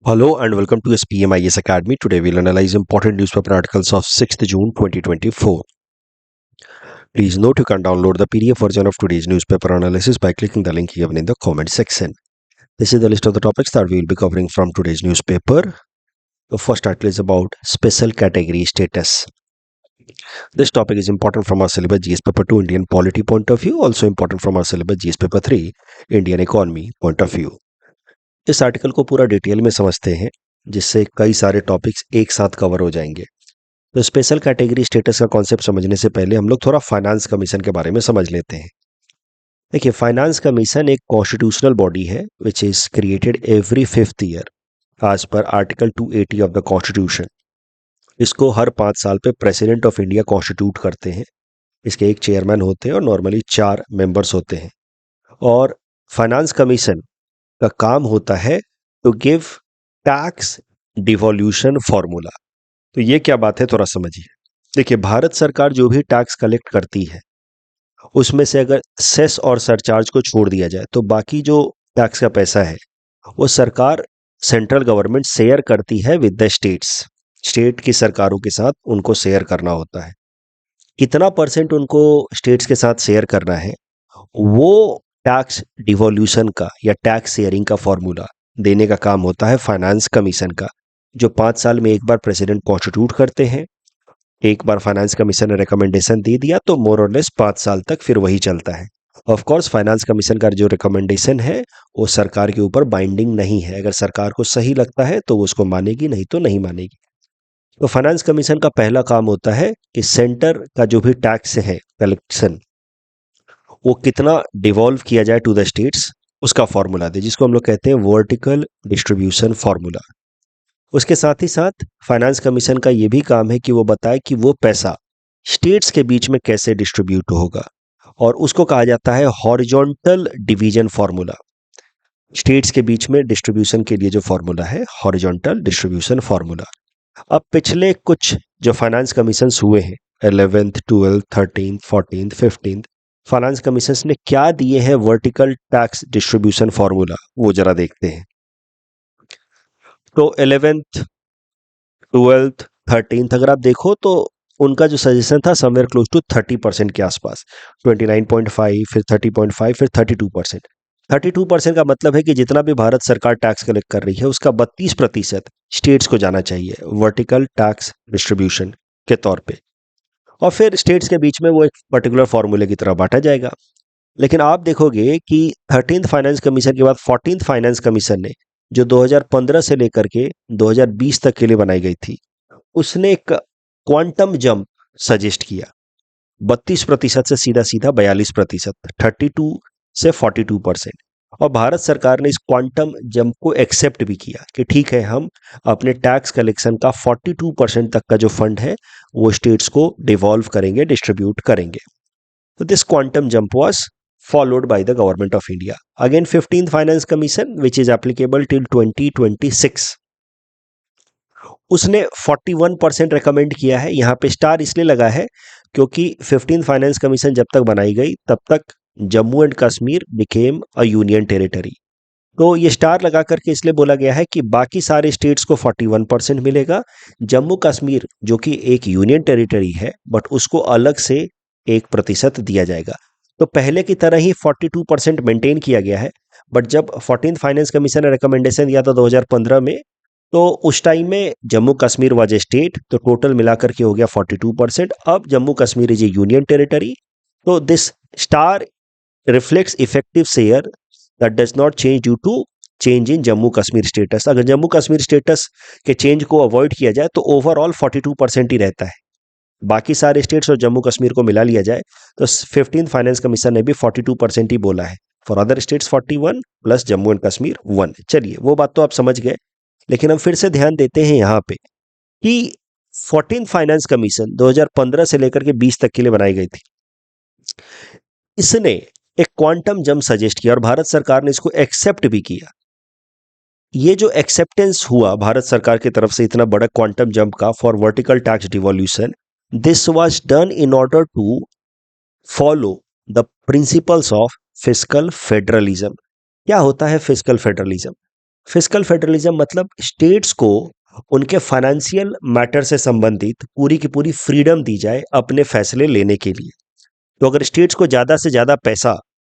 Hello and welcome to SPMIS Academy. Today we'll analyze important newspaper articles of 6th June 2024. Please note you can download the PDF version of today's newspaper analysis by clicking the link given in the comment section. This is the list of the topics that we will be covering from today's newspaper. The first article is about special category status. This topic is important from our syllabus GS paper 2 Indian polity point of view, also important from our syllabus GS paper 3 Indian economy point of view. इस article को पूरा detail में समझते हैं जिससे कई सारे topics एक साथ कवर हो जाएंगे। तो स्पेशल कैटेगरी स्टेटस का कॉन्सेप्ट समझने से पहले हम लोग थोड़ा फाइनेंस कमीशन के बारे में समझ लेते हैं। देखिए, फाइनेंस कमीशन एक कॉन्स्टिट्यूशनल बॉडी है which is created every 5th year as per article 280 of the constitution. इसको हर 5 साल पे प्रेसिडेंट ऑफ इंडिया कॉन्स्टिट्यूट करते हैं। इसके एक चेयरमैन होते हैं और नॉर्मली 4 मेंबर्स होते हैं। और फाइनेंस कमीशन का काम होता है to give tax devolution formula. तो ये क्या बात है, थोड़ा समझिए। देखिए, भारत सरकार जो भी टैक्स कलेक्ट करती है उसमें से अगर सेस और सरचार्ज को छोड़ दिया जाए तो बाकी जो टैक्स का पैसा है वो सरकार सेंट्रल गवर्नमेंट शेयर करती है विद द स्टेट्स। स्टेट की सरकारों के साथ उनको शेयर करना होता है। कितना परसेंट उनको स्टेट्स के साथ शेयर करना है वो टैक्स डिवोल्यूशन का या टैक्स शेयरिंग का फॉर्मूला देने का काम होता है फाइनेंस कमीशन का, जो 5 साल में एक बार प्रेसिडेंट कॉन्स्टिट्यूट करते हैं। एक बार फाइनेंस कमीशन ने रिकमेंडेशन दे दिया तो मोर और लेस 5 साल तक फिर वही चलता है। ऑफ कोर्स फाइनेंस कमीशन का जो रिकमेंडेशन है वो सरकार के ऊपर बाइंडिंग नहीं है। अगर सरकार को सही लगता है तो वो उसको मानेगी, नहीं तो नहीं मानेगी। तो फाइनेंस कमीशन का पहला काम होता है कि सेंटर का जो भी टैक्स है कलेक्शन वो कितना डिवॉल्व किया जाए टू द स्टेट्स, उसका फॉर्मूला दे, जिसको हम लोग कहते हैं वर्टिकल डिस्ट्रीब्यूशन फॉर्मूला। उसके साथ ही साथ फाइनेंस कमीशन का ये भी काम है कि वो बताए कि वो पैसा स्टेट्स के बीच में कैसे डिस्ट्रीब्यूट होगा, और उसको कहा जाता है हॉरिजॉन्टल डिवीजन फॉर्मूला। स्टेट्स के बीच में डिस्ट्रीब्यूशन के लिए जो फॉर्मूला है हॉरिजॉन्टल डिस्ट्रीब्यूशन फॉर्मूला। अब पिछले कुछ जो फाइनेंस कमीशंस हुए हैं 11th 12th 13th 14th 15th finance commissions ने क्या दिए हैं वर्टिकल टैक्स डिस्ट्रीब्यूशन फॉर्मूला, वो जरा देखते हैं। तो 11th 12th 13th अगर आप देखो तो उनका जो सजेशन था समवेयर क्लोज टू 30% के आसपास, 29.5 फिर 30.5 फिर 32%। 32% का मतलब है कि जितना भी भारत सरकार टैक्स कलेक्ट कर रही है उसका 32% स्टेट्स को जाना चाहिए वर्टिकल टैक्स डिस्ट्रीब्यूशन के तौर पे, और फिर स्टेट्स के बीच में वो एक पर्टिकुलर फॉर्मूले की तरह बांटा जाएगा। लेकिन आप देखोगे कि 13th फाइनेंस कमीशन के बाद 14th फाइनेंस कमीशन ने, जो 2015 से लेकर के 2020 तक के लिए बनाई गई थी, उसने एक क्वांटम जंप सजेस्ट किया 32% से सीधा सीधा 42%, 32 से 42%। और भारत सरकार ने इस क्वांटम जंप को एक्सेप्ट भी किया कि ठीक है, हम अपने टैक्स कलेक्शन का 42% तक का जो फंड है वो स्टेट्स को डिवॉल्व करेंगे, डिस्ट्रीब्यूट करेंगे। तो this quantum jump was followed by the government of India. Again, 15th Finance Commission, which is applicable till 2026, उसने 41% recommend किया है। यहाँ पे स्टार इसलिए लगा है क्योंकि 15th फाइनेंस कमीशन जब तक बनाई गई तब तक Jammu and Kashmir became a union territory. तो ये स्टार लगा करके इसलिए बोला गया है कि बाकी सारे स्टेट्स को 41% मिलेगा, जम्मू कश्मीर जो कि एक यूनियन टेरिटरी है बट उसको अलग से 1% दिया जाएगा। तो पहले की तरह ही 42% मेंटेन किया गया है। बट जब 14th फाइनेंस कमीशन ने रिकमेंडेशन दिया था 2015 में, तो उस टाइम में Jammu Kashmir was a state, तो टोटल मिलाकर के हो गया 42%। अब Jammu Kashmir is a union territory. तो this star reflects effective share that does not change due to change in Jammu Kashmir status. अगर जम्मू कश्मीर स्टेटस के चेंज को अवॉइड किया जाए तो ओवरऑल 42% ही रहता है। बाकी सारे स्टेट्स और जम्मू कश्मीर को मिला लिया जाए तो 15th फाइनेंस कमीशन ने भी 42% ही बोला है। For other states 41 plus Jammu and Kashmir 1। चलिए, वो बात तो आप समझ गए, लेकिन हम फिर से ध्यान देते हैं यहाँ पे कि 14th फाइनेंस कमीशन 2015 से लेकर के 20 तक के लिए बनाई गई थी। इसने एक क्वांटम जंप सजेस्ट किया और भारत सरकार ने इसको एक्सेप्ट भी किया। ये जो एक्सेप्टेंस हुआ भारत सरकार की तरफ से इतना बड़ा क्वांटम जंप का for vertical tax devolution, this was done in order to follow the principles of fiscal federalism. क्या होता है फिस्कल फेडरलिज्म? फिस्कल फेडरलिज्म मतलब स्टेट्स को उनके फाइनेंशियल मैटर से संबंधित पूरी की पूरी फ्रीडम दी जाए अपने फैसले लेने के लिए। तो अगर स्टेट्स को ज़्यादा से ज़्यादा पैसा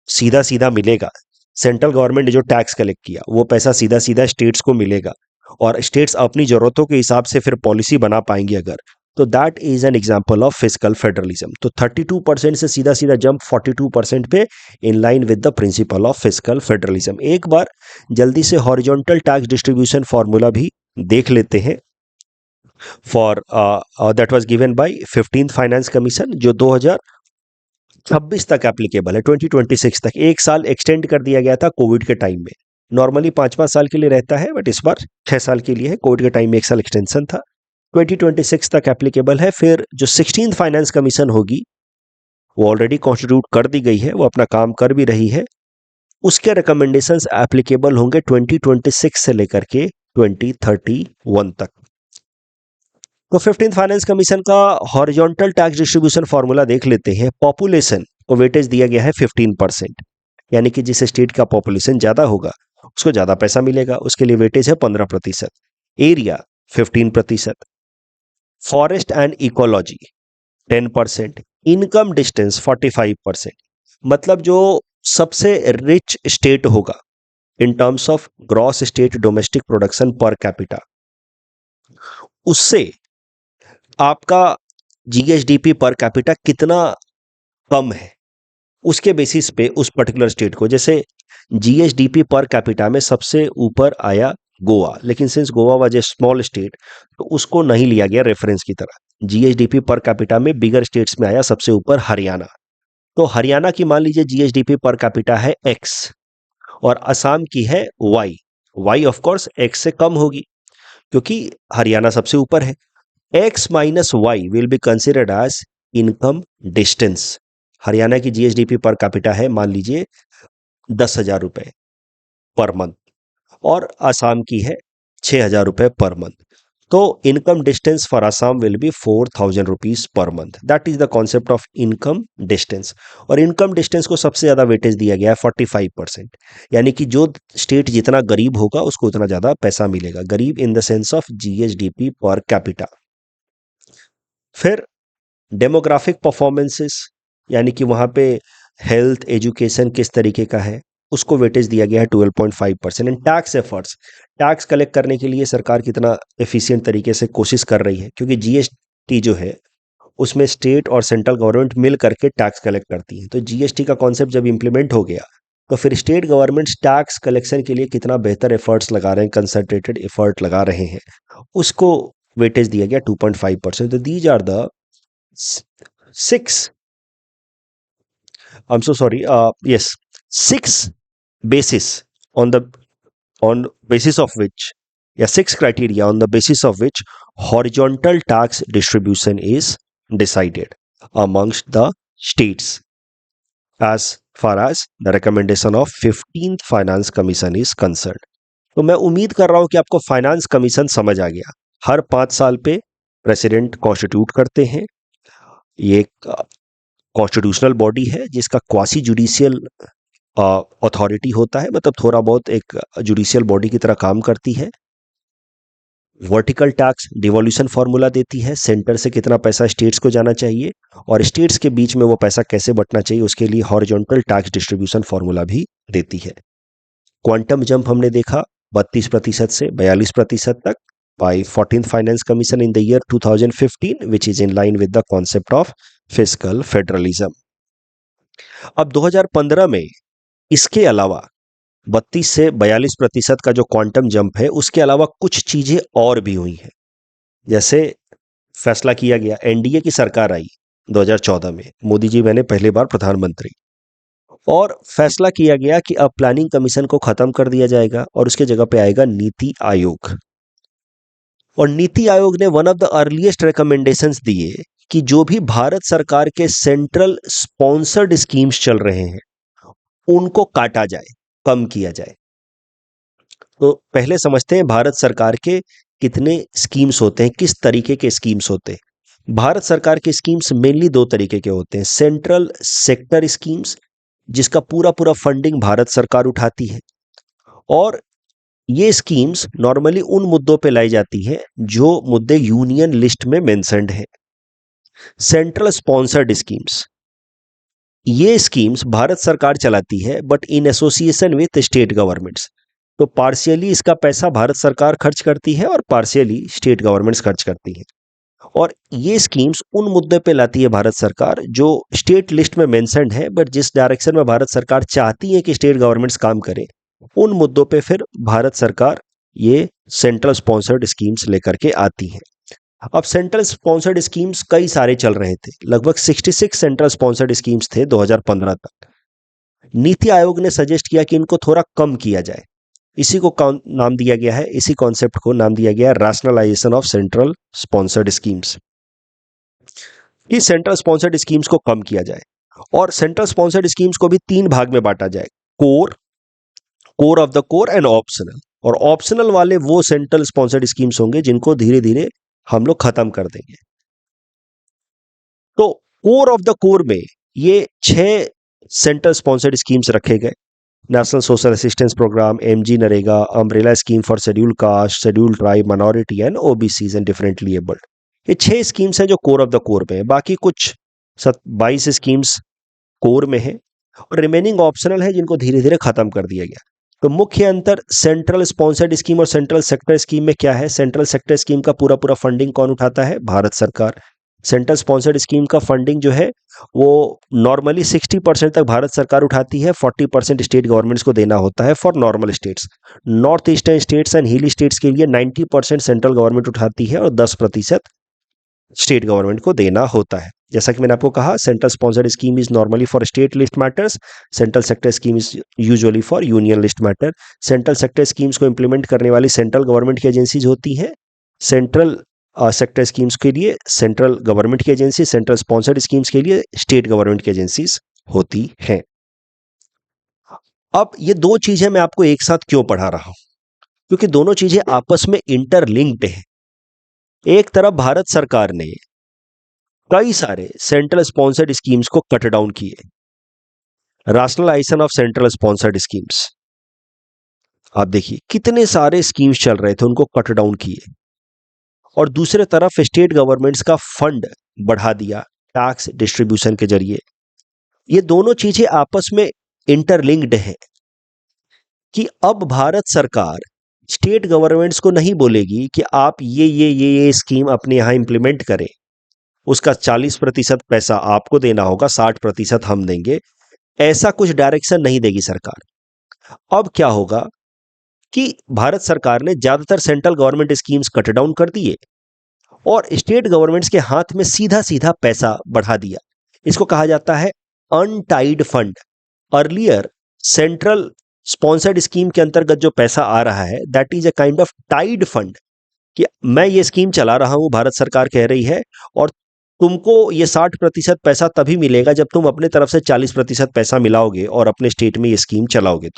सीधा सीधा मिलेगा, सेंट्रल गवर्नमेंट ने जो टैक्स कलेक्ट किया वो पैसा सीधा सीधा स्टेट्स को मिलेगा और स्टेट्स अपनी ज़रूरतों के हिसाब से फिर पॉलिसी बना पाएंगे अगर, तो that is an example of fiscal federalism. तो 32% से सीधा सीधा जंप 42% पे, in line with the principle of fiscal federalism. एक बार जल्दी से हॉरिजॉन्टल टैक्स डिस्ट्रीब्यूशन फॉर्मूला भी देख लेते हैं for that was given by 15th finance commission, जो 2026 तक एप्लीकेबल है, 2026 तक। एक साल एक्सटेंड कर दिया गया था कोविड के टाइम में। नॉर्मली 5-5 साल के लिए रहता है, बट इस बार 6 साल के लिए है। कोविड के टाइम में 1 साल एक्सटेंशन था। 2026 तक एप्लीकेबल है। फिर जो 16th फाइनेंस कमीशन होगी वो ऑलरेडी कॉन्स्टिट्यूट कर दी गई है, वो अपना काम कर भी रही है। उसके रिकमेंडेशंस एप्लीकेबल होंगे 2026 से लेकर के 2031 तक। तो 15th फाइनेंस कमीशन का हॉरिजॉन्टल टैक्स डिस्ट्रीब्यूशन फॉर्मूला देख लेते हैं। पॉपुलेशन को वेटेज दिया गया है 15%, यानी कि जिस स्टेट का पॉपुलेशन ज्यादा होगा उसको ज्यादा पैसा मिलेगा, उसके लिए वेटेज है 15%। Area 15%, forest and ecology 10%, income distance 45%। मतलब जो सबसे रिच स्टेट होगा in terms of gross state domestic production per capita, उससे आपका जीएसडीपी पर कैपिटा कितना कम है उसके बेसिस पे उस पर्टिकुलर स्टेट को, जैसे जीएसडीपी पर कैपिटा में सबसे ऊपर आया गोवा, लेकिन since Goa was a small state तो उसको नहीं लिया गया रेफरेंस की तरह। जीएसडीपी पर कैपिटा में बिगर स्टेट्स में आया सबसे ऊपर हरियाणा। तो हरियाणा की मान लीजिए जीएसडीपी पर कैपिटा है एक्स और असम की है Y. Y of course X से कम होगी क्योंकि हरियाणा सबसे ऊपर है। X minus Y will be considered as income distance. Haryana की जीएसडीपी पर कैपिटा है मान लीजिए 10,000 रुपए पर मंथ और आसाम की है 6,000 रुपए पर मंथ। तो income distance for Assam will be 4,000 rupees per month. That is the concept of income distance. और इनकम डिस्टेंस को सबसे ज्यादा वेटेज दिया गया है 45%, यानी कि जो स्टेट जितना गरीब होगा उसको उतना ज्यादा पैसा मिलेगा। गरीब in the sense of GSDP per capita. फिर डेमोग्राफिक परफॉर्मेंसेस, यानी कि वहाँ पे हेल्थ एजुकेशन किस तरीके का है, उसको वेटेज दिया गया है 12.5%। And tax efforts, tax collect करने के लिए सरकार कितना एफिशिएंट तरीके से कोशिश कर रही है, क्योंकि जीएसटी जो है उसमें स्टेट और सेंट्रल गवर्नमेंट मिल करके टैक्स कलेक्ट करती है। तो जीएसटी का कॉन्सेप्ट जब इंप्लीमेंट हो गया तो फिर स्टेट गवर्नमेंट टैक्स कलेक्शन के लिए कितना बेहतर एफर्ट्स लगा रहे हैं, कंसंट्रेटेड एफर्ट लगा रहे हैं, उसको वेटेज दिया गया 2.5%। तो these are the 6 I'm so sorry. Yes, 6 basis on the on basis of which, yeah, 6 criteria on the basis of which horizontal tax distribution is decided amongst the states as far as the recommendation of 15th Finance Commission is concerned. तो मैं उम्मीद कर रहा हूं कि आपको finance commission समझ आ गया। हर 5 साल पे प्रेसिडेंट कॉन्स्टिट्यूट करते हैं। ये एक कॉन्स्टिट्यूशनल बॉडी है जिसका क्वासी जुडिशियल अथॉरिटी होता है, मतलब थोड़ा बहुत एक जुडिशियल बॉडी की तरह काम करती है। वर्टिकल टैक्स डिवोल्यूशन फॉर्मूला देती है, सेंटर से कितना पैसा स्टेट्स को जाना चाहिए और स्टेट्स के बीच में वो पैसा कैसे बंटना चाहिए उसके लिए हॉरिजॉन्टल टैक्स डिस्ट्रीब्यूशन फॉर्मूला भी देती है। क्वांटम जंप हमने देखा 32% से 42% तक by 14th Finance Commission in the year 2015, which is in line with the concept of fiscal federalism. अब 2015 में इसके अलावा 32 से 42% का जो क्वांटम जंप है उसके अलावा कुछ चीजें और भी हुई हैं। जैसे फैसला किया गया, एनडीए की सरकार आई 2014 में, मोदी जी बने पहली बार प्रधानमंत्री, और फैसला किया गया कि अब प्लानिंग कमीशन को खत्म कर दिया जाएगा और उसके जगह पे आएगा नीति आयोग। और नीति आयोग ने one of the earliest recommendations दिए कि जो भी भारत सरकार के सेंट्रल स्पॉन्सर्ड स्कीम्स चल रहे हैं उनको काटा जाए, कम किया जाए। तो पहले समझते हैं भारत सरकार के कितने स्कीम्स होते हैं, किस तरीके के स्कीम्स होते हैं। भारत सरकार के स्कीम्स मेनली 2 तरीके के होते हैं। सेंट्रल सेक्टर स्कीम्स, जिसका पूरा पूरा फंडिंग भारत सरकार उठाती है, और ये स्कीम्स नॉर्मली उन मुद्दों पे लाई जाती हैं जो मुद्दे यूनियन लिस्ट में मेंशन्ड हैं। सेंट्रल स्पॉन्सर्ड स्कीम्स, ये स्कीम्स भारत सरकार चलाती है but in association with state governments. तो पार्शियली इसका पैसा भारत सरकार खर्च करती है और पार्शियली स्टेट गवर्नमेंट्स खर्च करती हैं। और ये स्कीम्स उन मुद्दे पे लाती है भारत सरकार जो स्टेट लिस्ट में मेंशन्ड है, बट जिस डायरेक्शन में भारत सरकार चाहती है कि स्टेट गवर्नमेंट्स काम करें, उन मुद्दों पे फिर भारत सरकार ये सेंट्रल स्पॉन्सर्ड स्कीम्स लेकर के आती है। अब सेंट्रल स्पॉन्सर्ड स्कीम्स कई सारे चल रहे थे, लगभग 66 सेंट्रल स्पॉन्सर्ड स्कीम्स थे 2015 तक। नीति आयोग ने सजेस्ट किया कि इनको थोड़ा कम किया जाए। इसी को नाम दिया गया है, इसी कॉन्सेप्ट को नाम दिया गया है rationalisation of central sponsored schemes, कि सेंट्रल स्पॉन्सर्ड स्कीम्स को कम किया जाए। और सेंट्रल स्पॉन्सर्ड स्कीम्स को भी 3 भाग में बांटा जाए, core, core of the core and optional. और ऑप्शनल वाले वो सेंट्रल स्पॉन्सर्ड स्कीम्स होंगे जिनको धीरे धीरे हम लोग खत्म कर देंगे। तो कोर ऑफ द कोर में ये 6 सेंट्रल स्पॉन्सर्ड स्कीम्स रखे गए। National social assistance programme, MG NREGA, umbrella scheme for scheduled caste, scheduled tribe, minority and OBCs and differently abled. ये 6 स्कीम्स हैं जो कोर ऑफ द कोर में है। बाकी कुछ 22 स्कीम्स कोर में है और रिमेनिंग ऑप्शनल है जिनको धीरे धीरे खत्म कर दिया गया। तो मुख्य अंतर सेंट्रल स्पॉन्सर्ड स्कीम और सेंट्रल सेक्टर स्कीम में क्या है? सेंट्रल सेक्टर स्कीम का पूरा पूरा फंडिंग कौन उठाता है? भारत सरकार। सेंट्रल स्पॉन्सर्ड स्कीम का फंडिंग जो है वो नॉर्मली 60% तक भारत सरकार उठाती है, 40% स्टेट गवर्नमेंट्स को देना होता है for normal states. North eastern states and hilly states के लिए 90% सेंट्रल गवर्नमेंट उठाती है और 10% स्टेट गवर्नमेंट को देना होता है। जैसा कि मैंने आपको कहा, central sponsored scheme is normally for state list matters, central sector scheme is usually for union list matter. Central sector schemes को इंप्लीमेंट करने वाली सेंट्रल गवर्नमेंट की एजेंसीज होती हैं। सेंट्रल सेक्टर स्कीम्स के लिए सेंट्रल गवर्नमेंट की एजेंसी, सेंट्रल स्पॉन्सर्ड स्कीम्स के लिए स्टेट गवर्नमेंट की एजेंसीज होती हैं। अब ये 2 चीजें मैं आपको एक साथ क्यों पढ़ा रहा हूं? क्योंकि दोनों चीजें आपस में इंटरलिंक्ड हैं। एक तरफ भारत सरकार ने कई सारे सेंट्रल स्पॉन्सर्ड स्कीम्स को कट डाउन किए, rationalisation of central sponsored schemes. आप देखिए कितने सारे स्कीम्स चल रहे थे, उनको कट डाउन किए। और दूसरे तरफ स्टेट गवर्नमेंट्स का फंड बढ़ा दिया टैक्स डिस्ट्रीब्यूशन के जरिए। ये दोनों चीजें आपस में इंटरलिंक्ड हैं कि अब भारत सरकार स्टेट गवर्नमेंट्स को नहीं बोलेगी कि आप ये स्कीम अपने यहां इंप्लीमेंट करें, उसका 40% पैसा आपको देना होगा, 60% हम देंगे। ऐसा कुछ डायरेक्शन नहीं देगी सरकार। अब क्या होगा कि भारत सरकार ने ज्यादातर central government schemes cut down कर दिए और स्टेट गवर्नमेंट्स के हाथ में सीधा सीधा पैसा बढ़ा दिया। इसको कहा जाता है untied fund. Earlier central sponsored scheme के अंतर्गत जो पैसा आ रहा है that is a kind of tied fund, कि मैं ये स्कीम चला रहा हूं, भारत सरकार कह रही है, और तुमको ये 60% पैसा तभी मिलेगा जब तुम अपने तरफ से 40% पैसा मिलाओगे और अपने स्टेट में ये स्कीम चलाओगे।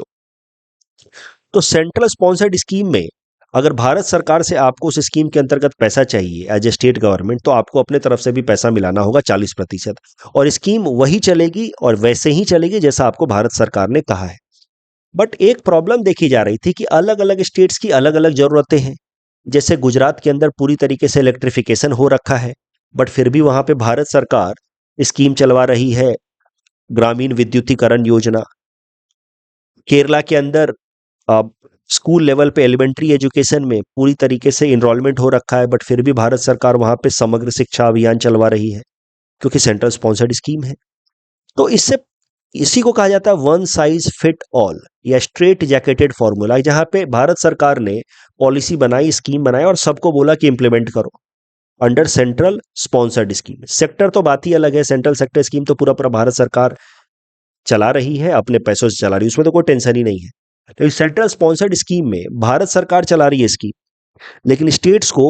तो सेंट्रल स्पॉन्सर्ड स्कीम में अगर भारत सरकार से आपको उस स्कीम के अंतर्गत पैसा चाहिए एज ए स्टेट गवर्नमेंट, तो आपको अपने तरफ से भी पैसा मिलाना होगा 40%, और स्कीम वही चलेगी और वैसे ही चलेगी जैसा आपको भारत सरकार ने कहा है। बट एक प्रॉब्लम देखी जा रही थी कि अलग अलग स्टेट्स की अलग अलग जरूरतें हैं। जैसे गुजरात के अंदर पूरी तरीके से इलेक्ट्रिफिकेशन हो रखा है, बट फिर भी वहां पे भारत सरकार स्कीम चलवा रही है ग्रामीण विद्युतीकरण योजना। केरला के अंदर स्कूल लेवल पे एलिमेंट्री एजुकेशन में पूरी तरीके से इनरोलमेंट हो रखा है, बट फिर भी भारत सरकार वहां पे समग्र शिक्षा अभियान चलवा रही है क्योंकि सेंट्रल स्पॉन्सर्ड स्कीम है। तो इसी को कहा जाता है वन साइज फिट ऑल या स्ट्रेट जैकेटेड फॉर्मूला, जहां पे भारत सरकार ने पॉलिसी बनाई, स्कीम बनाई और सबको बोला कि इंप्लीमेंट करो under central sponsored scheme. Sector तो बात ही अलग है, सेंट्रल सेक्टर स्कीम तो पूरा पूरा भारत सरकार चला रही है, अपने पैसों से चला रही है, उसमें तो कोई टेंशन ही नहीं है। तो सेंट्रल स्पॉन्सर्ड स्कीम में भारत सरकार चला रही है स्कीम, लेकिन स्टेट्स को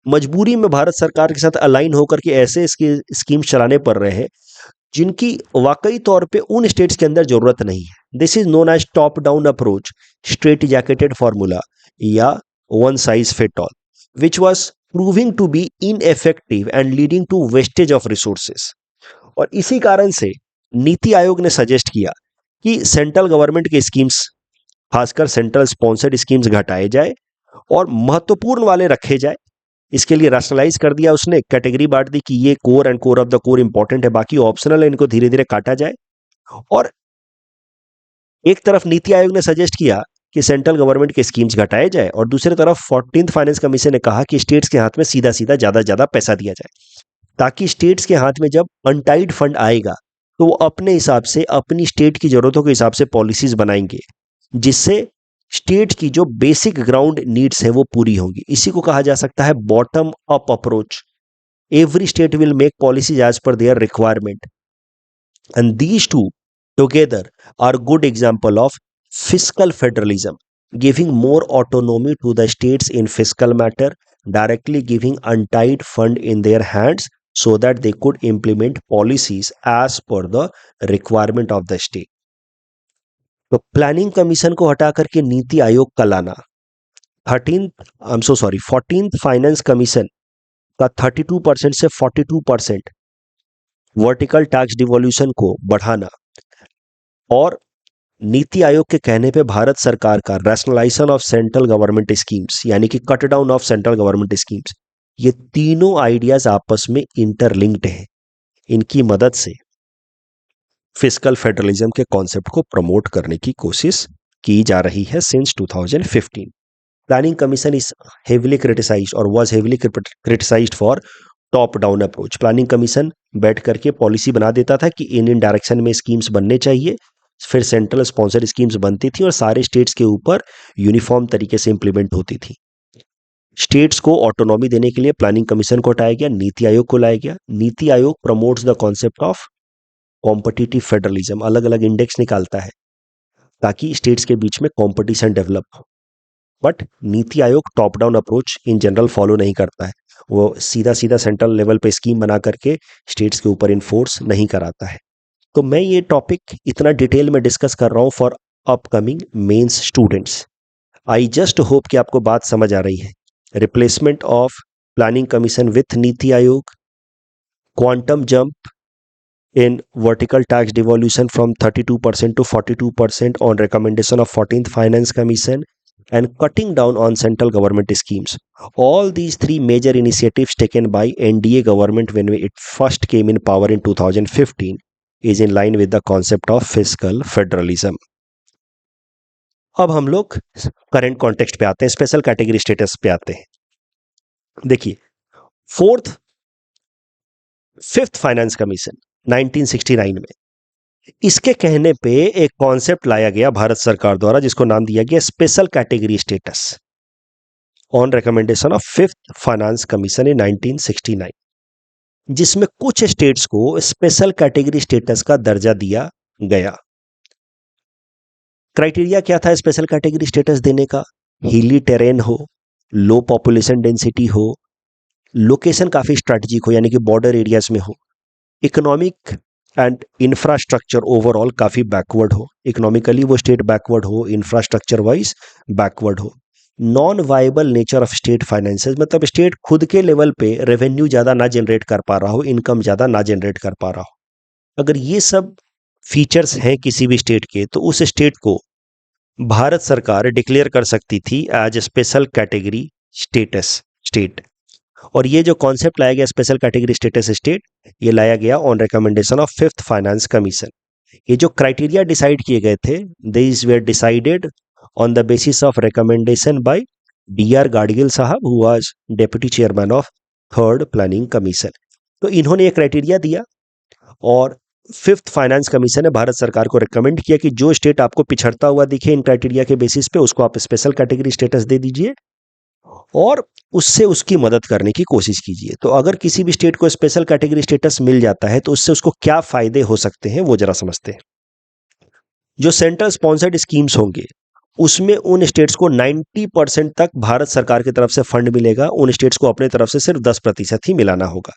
मजबूरी में भारत सरकार के साथ अलाइन होकर के ऐसे स्कीम्स चलाने पड़ रहे हैं जिनकी वाकई तौर पे उन स्टेट्स के अंदर जरूरत नहीं है। This is known as top down approach, straight jacketed formula या one size fit all, which was proving to be ineffective and leading to wastage of resources. और इसी कारण से नीति आयोग ने सजेस्ट किया कि सेंट्रल गवर्नमेंट के स्कीम्स खासकर सेंट्रल स्पॉन्सर्ड स्कीम्स घटाए जाए और महत्वपूर्ण वाले रखे जाए। इसके लिए रैशनलाइज कर दिया उसने, कैटेगरी बांट दी कि ये core and core of the core important है, बाकी ऑप्शनल है, इनको धीरे धीरे काटा जाए। और एक तरफ नीति आयोग ने सजेस्ट किया कि सेंट्रल गवर्नमेंट के स्कीम्स घटाए जाए और दूसरी तरफ 14th फाइनेंस कमीशन ने कहा कि स्टेट्स के हाथ में सीधा सीधा ज्यादा से ज्यादा पैसा दिया जाए, ताकि स्टेट्स के हाथ में जब अनटाइड फंड आएगा तो वो अपने हिसाब से अपनी स्टेट की जरूरतों के हिसाब से पॉलिसीज बनाएंगे, जिससे स्टेट की जो बेसिक ग्राउंड नीड्स है वो पूरी होंगी। इसी को कहा जा सकता है bottom up approach. Every state will make policies as per their requirement, and these two together are good example of fiscal federalism, giving more autonomy to the states in fiscal matter, directly giving untied fund in their hands so that they could implement policies as per the requirement of the state. तो planning commission को हटा करके नीति आयोग का लाना, 14th finance commission का 32% से 42% vertical tax devolution को बढ़ाना और नीति आयोग के कहने पे भारत सरकार का rationalisation of central government schemes यानी कि cut down of central government schemes, ये तीनों आइडियाज आपस में इंटरलिंक्ड हैं। इनकी मदद से फिस्कल फेडरलिज्म के कॉन्सेप्ट को प्रमोट करने की कोशिश की जा रही है since 2015। Planning commission is heavily criticised और was heavily criticised for top down approach. Planning commission बैठ करके पॉलिसी बना देता था कि इन डायरेक्शन में स्कीम्स बनने चाहिए, फिर सेंट्रल स्पॉन्सर्ड स्कीम्स बनती थी और सारे स्टेट्स के ऊपर यूनिफॉर्म तरीके से इंप्लीमेंट होती थी। स्टेट्स को ऑटोनॉमी देने के लिए प्लानिंग कमीशन को हटाया गया, नीति आयोग को लाया गया। NITI Aayog promotes the concept of competitive federalism, अलग अलग इंडेक्स निकालता है ताकि स्टेट्स के बीच में कॉम्पिटिशन डेवलप हो। But NITI Aayog top down approach in general follow नहीं करता है, वो सीधा सीधा सेंट्रल लेवल पे स्कीम बना करके स्टेट्स के ऊपर इन्फोर्स नहीं कराता है। तो मैं ये टॉपिक इतना डिटेल में डिस्कस कर रहा हूँ for upcoming mains students. I just hope कि आपको बात समझ आ रही है। Replacement of planning commission with NITI Aayog, quantum jump in vertical tax devolution from 32% to 42% on recommendation of 14th Finance Commission, and cutting down on central government schemes. All these three major initiatives taken by NDA government when it first came in power in 2015 is in line with the concept of fiscal federalism. अब हम लोग current context पे आते हैं, special category status पे आते हैं। देखिए, फिफ्थ फाइनेंस कमीशन 1969 में, इसके कहने पे एक कॉन्सेप्ट लाया गया भारत सरकार द्वारा जिसको नाम दिया गया special category status on recommendation of fifth finance commission इन 1969, जिसमें कुछ स्टेट्स को स्पेशल कैटेगरी स्टेटस का दर्जा दिया गया। क्राइटेरिया क्या था स्पेशल कैटेगरी स्टेटस देने का? हिली टेरेन हो, लो पॉपुलेशन डेंसिटी हो, लोकेशन काफी स्ट्रैटेजिक हो यानी कि बॉर्डर एरियाज में हो, इकोनॉमिक एंड इंफ्रास्ट्रक्चर ओवरऑल काफी बैकवर्ड हो, इकोनॉमिकली वो स्टेट बैकवर्ड हो, इंफ्रास्ट्रक्चर वाइज बैकवर्ड हो, non viable nature of state finances, मतलब स्टेट खुद के लेवल पे रेवेन्यू ज्यादा ना जनरेट कर पा रहा हो, इनकम ज्यादा ना जनरेट कर पा रहा हो। अगर ये सब फीचर्स हैं किसी भी स्टेट के, तो उस स्टेट को भारत सरकार डिक्लेयर कर सकती थी as special category status state. और ये जो कॉन्सेप्ट लाया गया स्पेशल कैटेगरी स्टेटस स्टेट, ये लाया गया on recommendation of fifth finance commission. ये जो क्राइटेरिया डिसाइड किए गए थे, these were decided on the basis of recommendation by DR Gadgil साहब, who was deputy chairman of third planning commission. तो इन्होंने ये क्राइटेरिया दिया और फिफ्थ फाइनेंस कमीशन ने भारत सरकार को रिकमेंड किया कि जो स्टेट आपको पिछड़ता हुआ दिखे इन क्राइटेरिया के बेसिस पे, उसको आप स्पेशल कैटेगरी स्टेटस दे दीजिए और उससे उसकी मदद करने की कोशिश कीजिए। तो अगर किसी भी स्टेट को स्पेशल कैटेगरी स्टेटस मिल जाता है तो उससे उसको क्या फायदे हो सकते हैं वो जरा समझते हैं। जो सेंट्रल स्पॉन्सर्ड स्कीम्स होंगे उसमें उन स्टेट्स को 90% तक भारत सरकार की तरफ से फंड मिलेगा, उन स्टेट्स को अपने तरफ से सिर्फ 10% ही मिलाना होगा,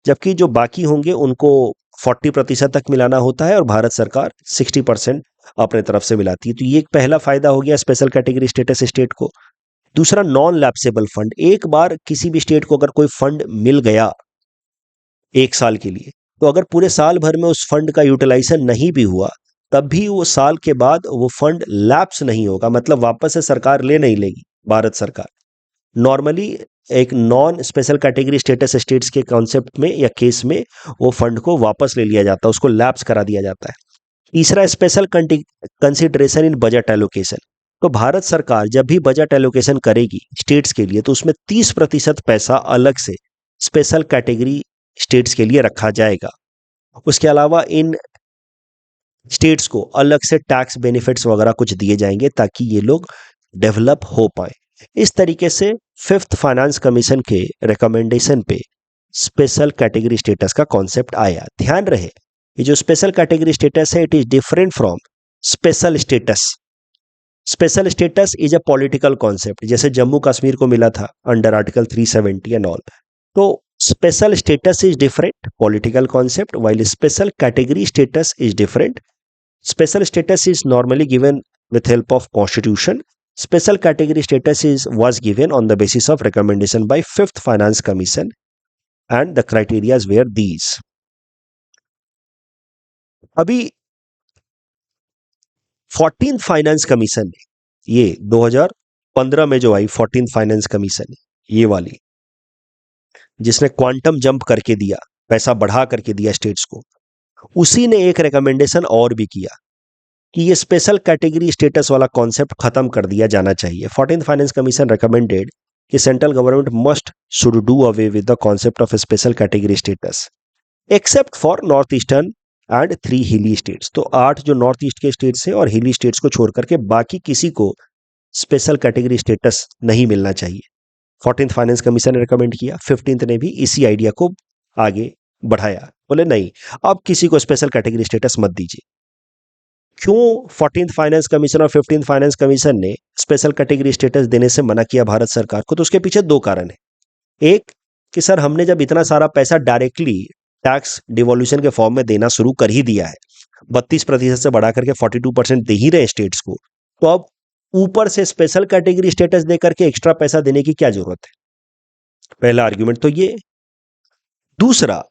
जबकि जो बाकी होंगे उनको 40% तक मिलाना होता है और भारत सरकार 60% अपने तरफ से मिलाती है। तो ये एक पहला फायदा हो गया स्पेशल कैटेगरी स्टेटस स्टेट को। दूसरा, नॉन लैप्सेबल फंड। एक बार किसी भी स्टेट को अगर कोई फंड मिल गया 1 साल के लिए, तो अगर पूरे साल भर में उस फंड का यूटिलाइजेशन नहीं भी हुआ तब भी वो साल के बाद वो फंड लैप्स नहीं होगा, मतलब वापस से सरकार ले नहीं लेगी भारत सरकार। नॉर्मली एक non special category status states के कॉन्सेप्ट में या केस में वो फंड को वापस ले लिया जाता है, उसको लैप्स करा दिया जाता है। तीसरा, special consideration in budget allocation. तो भारत सरकार जब भी बजट एलोकेशन करेगी स्टेट्स के लिए तो उसमें 30% पैसा अलग से स्पेशल कैटेगरी स्टेट्स के लिए रखा जाएगा। उसके अलावा इन स्टेट्स को अलग से टैक्स बेनिफिट्स वगैरह कुछ दिए जाएंगे ताकि ये लोग डेवलप हो पाए। इस तरीके से फिफ्थ फाइनेंस कमीशन के रिकमेंडेशन पे स्पेशल कैटेगरी स्टेटस का कॉन्सेप्ट आया। ध्यान रहे, ये जो स्पेशल कैटेगरी स्टेटस है it is different from special status. Special status is a political concept, जैसे जम्मू कश्मीर को मिला था अंडर आर्टिकल 370 एंड ऑल। तो special status is different political concept, while special category status is different. Special status is normally given with help of constitution. Special category status was given on the basis of recommendation by Fifth Finance Commission, and the criteria were these. अभी 14th finance commission ने, ये 2015 में जो आई 14th finance commission, ये वाली जिसने quantum jump करके दिया, पैसा बढ़ा करके दिया स्टेट्स को, उसी ने एक रिकमेंडेशन और भी किया कि ये स्पेशल कैटेगरी स्टेटस वाला कॉन्सेप्ट खत्म कर दिया जाना चाहिए। 14th फाइनेंस कमीशन रिकमेंडेड कि central government must should do away with the concept of special category status except for north eastern and 3 हिली स्टेट्स। तो 8 जो नॉर्थ ईस्ट के स्टेट्स हैं और हिली स्टेट्स को छोड़ करके बाकी किसी को स्पेशल कैटेगरी स्टेटस नहीं मिलना चाहिए। 14th फाइनेंस कमीशन ने रिकमेंड किया, 15th ने भी इसी आइडिया को आगे बढ़ाया, बोले नहीं अब किसी को स्पेशल कैटेगरी स्टेटस मत दीजिए। क्यों 14th फाइनेंस कमीशन और 15th फाइनेंस कमीशन ने स्पेशल कैटेगरी स्टेटस देने से मना किया भारत सरकार को? तो उसके पीछे 2 कारण है। एक कि सर हमने जब इतना सारा पैसा डायरेक्टली टैक्स डिवोल्यूशन के फॉर्म में देना शुरू कर ही दिया है, 32% से बढ़ा करके 42% दे ही रहे स्टेट्स को, तो अब ऊपर से स्पेशल कैटेगरी स्टेटस दे करके एक्स्ट्रा पैसा देने की क्या जरूरत है? पहला आर्ग्यूमेंट तो ये। दूसरा,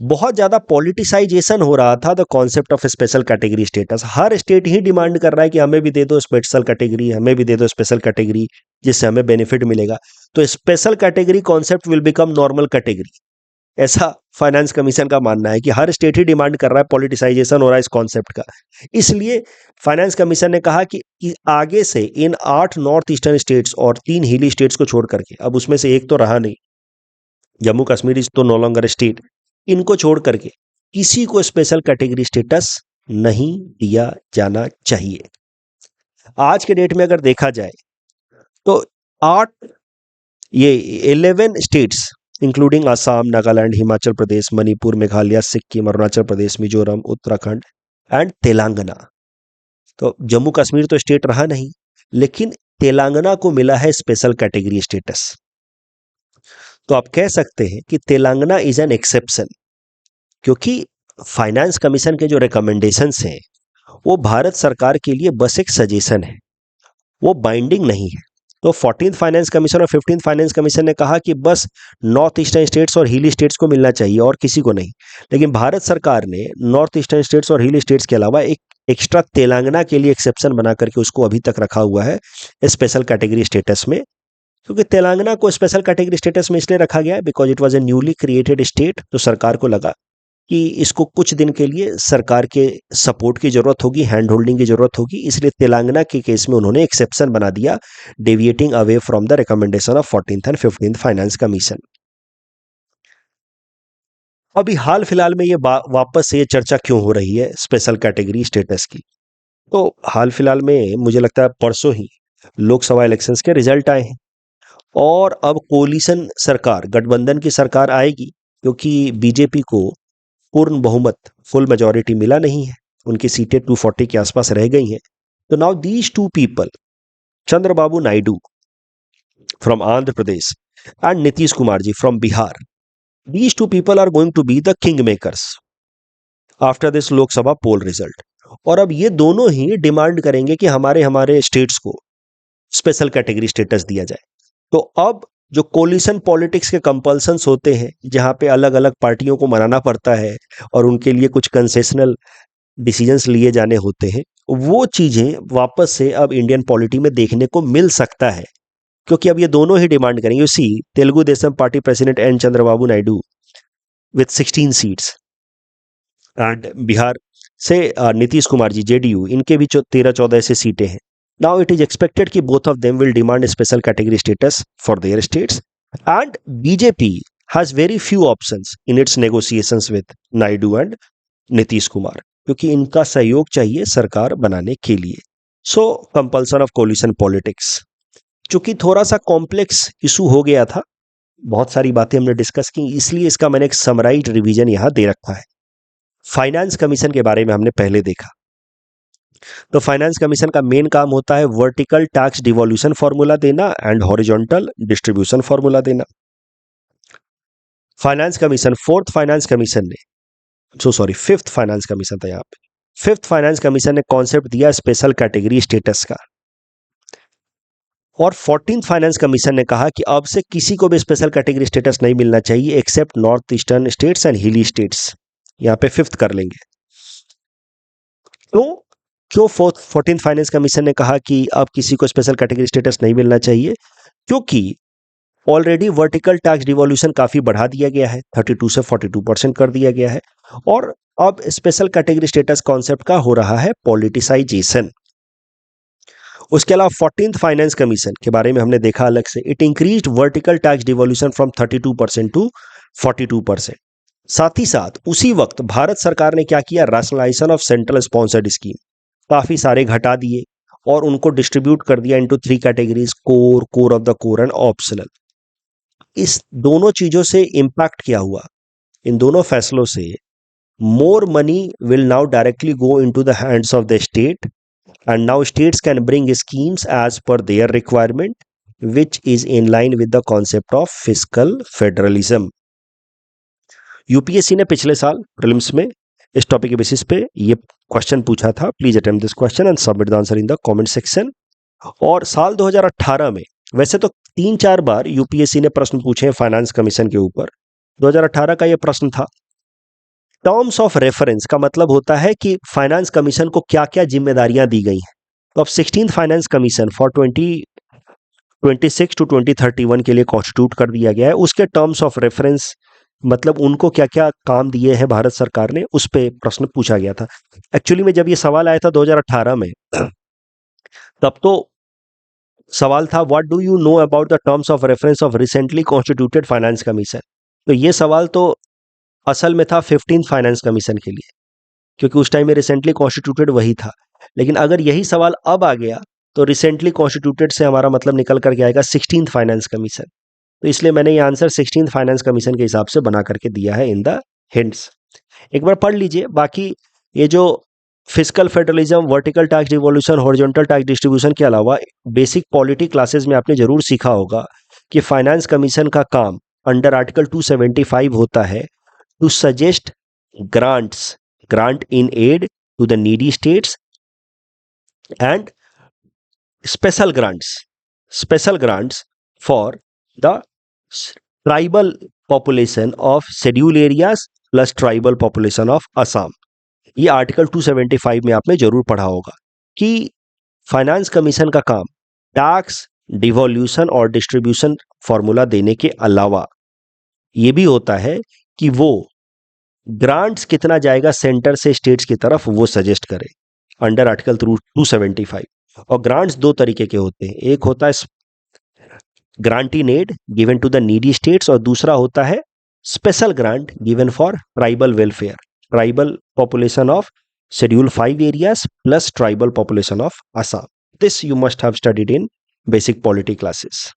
बहुत ज्यादा पॉलिटिसाइजेशन हो रहा था the concept of special category status. Her state he demand कर रहा है कि हमें भी दे दो स्पेशल कैटेगरी, हमें भी दे दो स्पेशल कैटेगरी, जिससे हमें बेनिफिट मिलेगा। तो special category concept will become normal category, ऐसा फाइनेंस कमीशन का मानना है कि हर स्टेट ही डिमांड कर रहा है, पॉलिटिसाइजेशन हो रहा है इस कॉन्सेप्ट का। इसलिए फाइनेंस कमीशन ने कहा कि आगे से इन 8 नॉर्थ ईस्टर्न स्टेट्स और 3 हिली स्टेट्स को छोड़ करके, अब उसमें से एक तो रहा नहीं, जम्मू कश्मीर इज तो नो लॉन्गर स्टेट, इनको छोड़ करके किसी को स्पेशल कैटेगरी स्टेटस नहीं दिया जाना चाहिए। आज के डेट में अगर देखा जाए तो 11 states including Assam, Nagaland, Himachal Pradesh, Manipur, Meghalaya, Sikkim, Arunachal Pradesh, Mizoram, Uttarakhand and Telangana. तो जम्मू कश्मीर तो स्टेट रहा नहीं, लेकिन तेलंगाना को मिला है स्पेशल कैटेगरी स्टेटस। तो आप कह सकते हैं कि तेलंगाना इज एन एक्सेप्शन, क्योंकि फाइनेंस कमीशन के जो रिकमेंडेशंस हैं वो भारत सरकार के लिए बस एक सजेशन है, वो बाइंडिंग नहीं है। तो 14th फाइनेंस कमीशन और 15th फाइनेंस कमीशन ने कहा कि बस नॉर्थ ईस्टर्न स्टेट्स और हिली स्टेट्स को मिलना चाहिए और किसी को नहीं, लेकिन भारत सरकार ने नॉर्थ ईस्टर्न स्टेट्स और हिली स्टेट्स के अलावा एक एक्स्ट्रा तेलंगाना के लिए एक्सेप्शन बना करके उसको अभी तक रखा हुआ है स्पेशल कैटेगरी स्टेटस में। क्योंकि तेलंगाना को स्पेशल कैटेगरी स्टेटस में इसलिए रखा गया because it was a newly created state. तो सरकार को लगा कि इसको कुछ दिन के लिए सरकार के सपोर्ट की जरूरत होगी, हैंड होल्डिंग की जरूरत होगी, इसलिए तेलंगाना के केस में उन्होंने एक्सेप्शन बना दिया, deviating away from the recommendation of 14th and 15th finance commission. अभी हाल फिलहाल में ये वापस से ये चर्चा क्यों हो रही है स्पेशल कैटेगरी स्टेटस की? तो हाल फिलहाल में मुझे लगता है परसों ही लोकसभा इलेक्शंस के रिजल्ट आए हैं और अब कोलिशन सरकार, गठबंधन की सरकार आएगी, क्योंकि बीजेपी को पूर्ण बहुमत, फुल मेजॉरिटी मिला नहीं है, उनकी सीटें 240 के आसपास रह गई हैं। तो now these 2 people, Chandrababu Naidu from Andhra Pradesh and Nitish Kumar ji from Bihar, these 2 people are going to be the king makers after this Lok Sabha pole result. और अब ये दोनों ही डिमांड करेंगे कि हमारे स्टेट्स को स्पेशल कैटेगरी स्टेटस दिया जाए। तो अब जो कोलिशन पॉलिटिक्स के कंपल्सन्स होते हैं, जहां पे अलग अलग पार्टियों को मनाना पड़ता है और उनके लिए कुछ कंसेशनल डिसीजंस लिए जाने होते हैं, वो चीजें वापस से अब इंडियन पॉलिटी में देखने को मिल सकता है, क्योंकि अब ये दोनों ही डिमांड करेंगे। You see, Telugu Desam Party president N Chandrababu Naidu with 16 seats and Bihar से नीतीश कुमार जी जेडीयू, इनके भी 13-14 ऐसे सीटें हैं। नाउ इट इज एक्सपेक्टेड कि both of them will demand special category status for their states and BJP has very few options in its negotiations with Naidu and Nitish Kumar, क्योंकि इनका सहयोग चाहिए सरकार बनाने के लिए। सो कंपल्सन ऑफ कोलिशन पॉलिटिक्स, चूंकि थोड़ा सा कॉम्प्लेक्स इशू हो गया था, बहुत सारी बातें हमने डिस्कस की, इसलिए इसका मैंने एक समराइज रिवीजन यहां दे रखा है। फाइनेंस कमीशन के बारे में हमने पहले देखा, तो फाइनेंस कमीशन का मेन काम होता है वर्टिकल टैक्स डिवोल्यूशन फॉर्मूला देना एंड हॉरिजॉन्टल डिस्ट्रीब्यूशन फॉर्मूला देना। Finance commission fifth finance commission था यहाँ पे। फिफ्थ फाइनेंस कमीशन ने कॉन्सेप्ट दिया स्पेशल कैटेगरी स्टेटस का, और 14th फाइनेंस कमीशन ने कहा कि अब से किसी को भी स्पेशल कैटेगरी स्टेटस नहीं मिलना चाहिए except north eastern states and hilly states. यहाँ पे फिफ्थ कर लेंगे। तो क्यों 14th फाइनेंस कमीशन ने कहा कि अब किसी को स्पेशल कैटेगरी स्टेटस नहीं मिलना चाहिए? क्योंकि ऑलरेडी वर्टिकल टैक्स डिवोल्यूशन काफी बढ़ा दिया गया है, 32 से 42% कर दिया गया है, और अब स्पेशल कैटेगरी स्टेटस कॉन्सेप्ट का हो रहा है पॉलिटिसाइजेशन। उसके अलावा 14th फाइनेंस कमीशन के बारे में हमने देखा अलग से, it increased vertical tax devolution from 32% to 42%। साथ ही साथ उसी वक्त भारत सरकार ने क्या किया, rationalisation of central sponsored scheme, काफी सारे घटा दिए और उनको डिस्ट्रीब्यूट कर दिया into 3 categories, core of the core and optional. इस दोनों चीजों से इंपैक्ट क्या हुआ? इन दोनों फैसलों से more money will now directly go into the hands of the state and now states can bring schemes as per their requirement, which is in line with the concept of fiscal federalism. UPSC ने पिछले साल prelims में इस topic के basis पे ये question पूछा था। Please attempt this question and submit the answer in the comment section. और साल 2018 में वैसे तो 3-4 बार यूपीएससी ने प्रश्न पूछे हैं फाइनेंस कमीशन के ऊपर। 2018 का यह प्रश्न था, टर्म्स ऑफ रेफरेंस का मतलब होता है कि फाइनेंस कमीशन को क्या क्या जिम्मेदारियां दी गई हैं। तो अब 16th finance commission for 2026 to 2031 के लिए कॉन्स्टिट्यूट कर दिया गया है। उसके टर्म्स ऑफ रेफरेंस मतलब उनको क्या क्या काम दिए हैं भारत सरकार ने, उस पे प्रश्न पूछा गया था। एक्चुअली में जब ये सवाल आया था 2018 में, तब तो सवाल था what do you know about the terms of reference of recently constituted finance commission. तो ये सवाल तो असल में था 15th फाइनेंस कमीशन के लिए, क्योंकि उस टाइम में रिसेंटली कॉन्स्टिट्यूटेड वही था। लेकिन अगर यही सवाल अब आ गया तो रिसेंटली कॉन्स्टिट्यूटेड से हमारा मतलब निकल करके आएगा 16th फाइनेंस कमीशन। तो इसलिए मैंने ये आंसर 16th फाइनेंस कमीशन के हिसाब से बना करके दिया है इन द हिंट्स। एक बार पढ़ लीजिए। बाकी ये जो fiscal federalism, vertical tax devolution, horizontal tax distribution के अलावा बेसिक पॉलिटी क्लासेस में आपने जरूर सीखा होगा कि फाइनेंस कमीशन का काम अंडर आर्टिकल 275 होता है to suggest grant in aid to the needy states and special grants for the tribal population of scheduled areas plus tribal population of Assam। ये आर्टिकल 275 में आपने जरूर पढ़ा होगा कि फाइनेंस कमीशन का काम टैक्स डिवोल्यूशन और डिस्ट्रीब्यूशन फॉर्मूला देने के अलावा ये भी होता है कि वो ग्रांट्स कितना जाएगा सेंटर से स्टेट्स की तरफ वो सजेस्ट करे अंडर आर्टिकल 275। और ग्रांट्स दो तरीके के होते हैं, एक होता है grant in aid given to the needy states और दूसरा होता है special grant given for tribal welfare, tribal population of schedule 5 areas plus tribal population of Assam. This you must have studied in basic polity classes.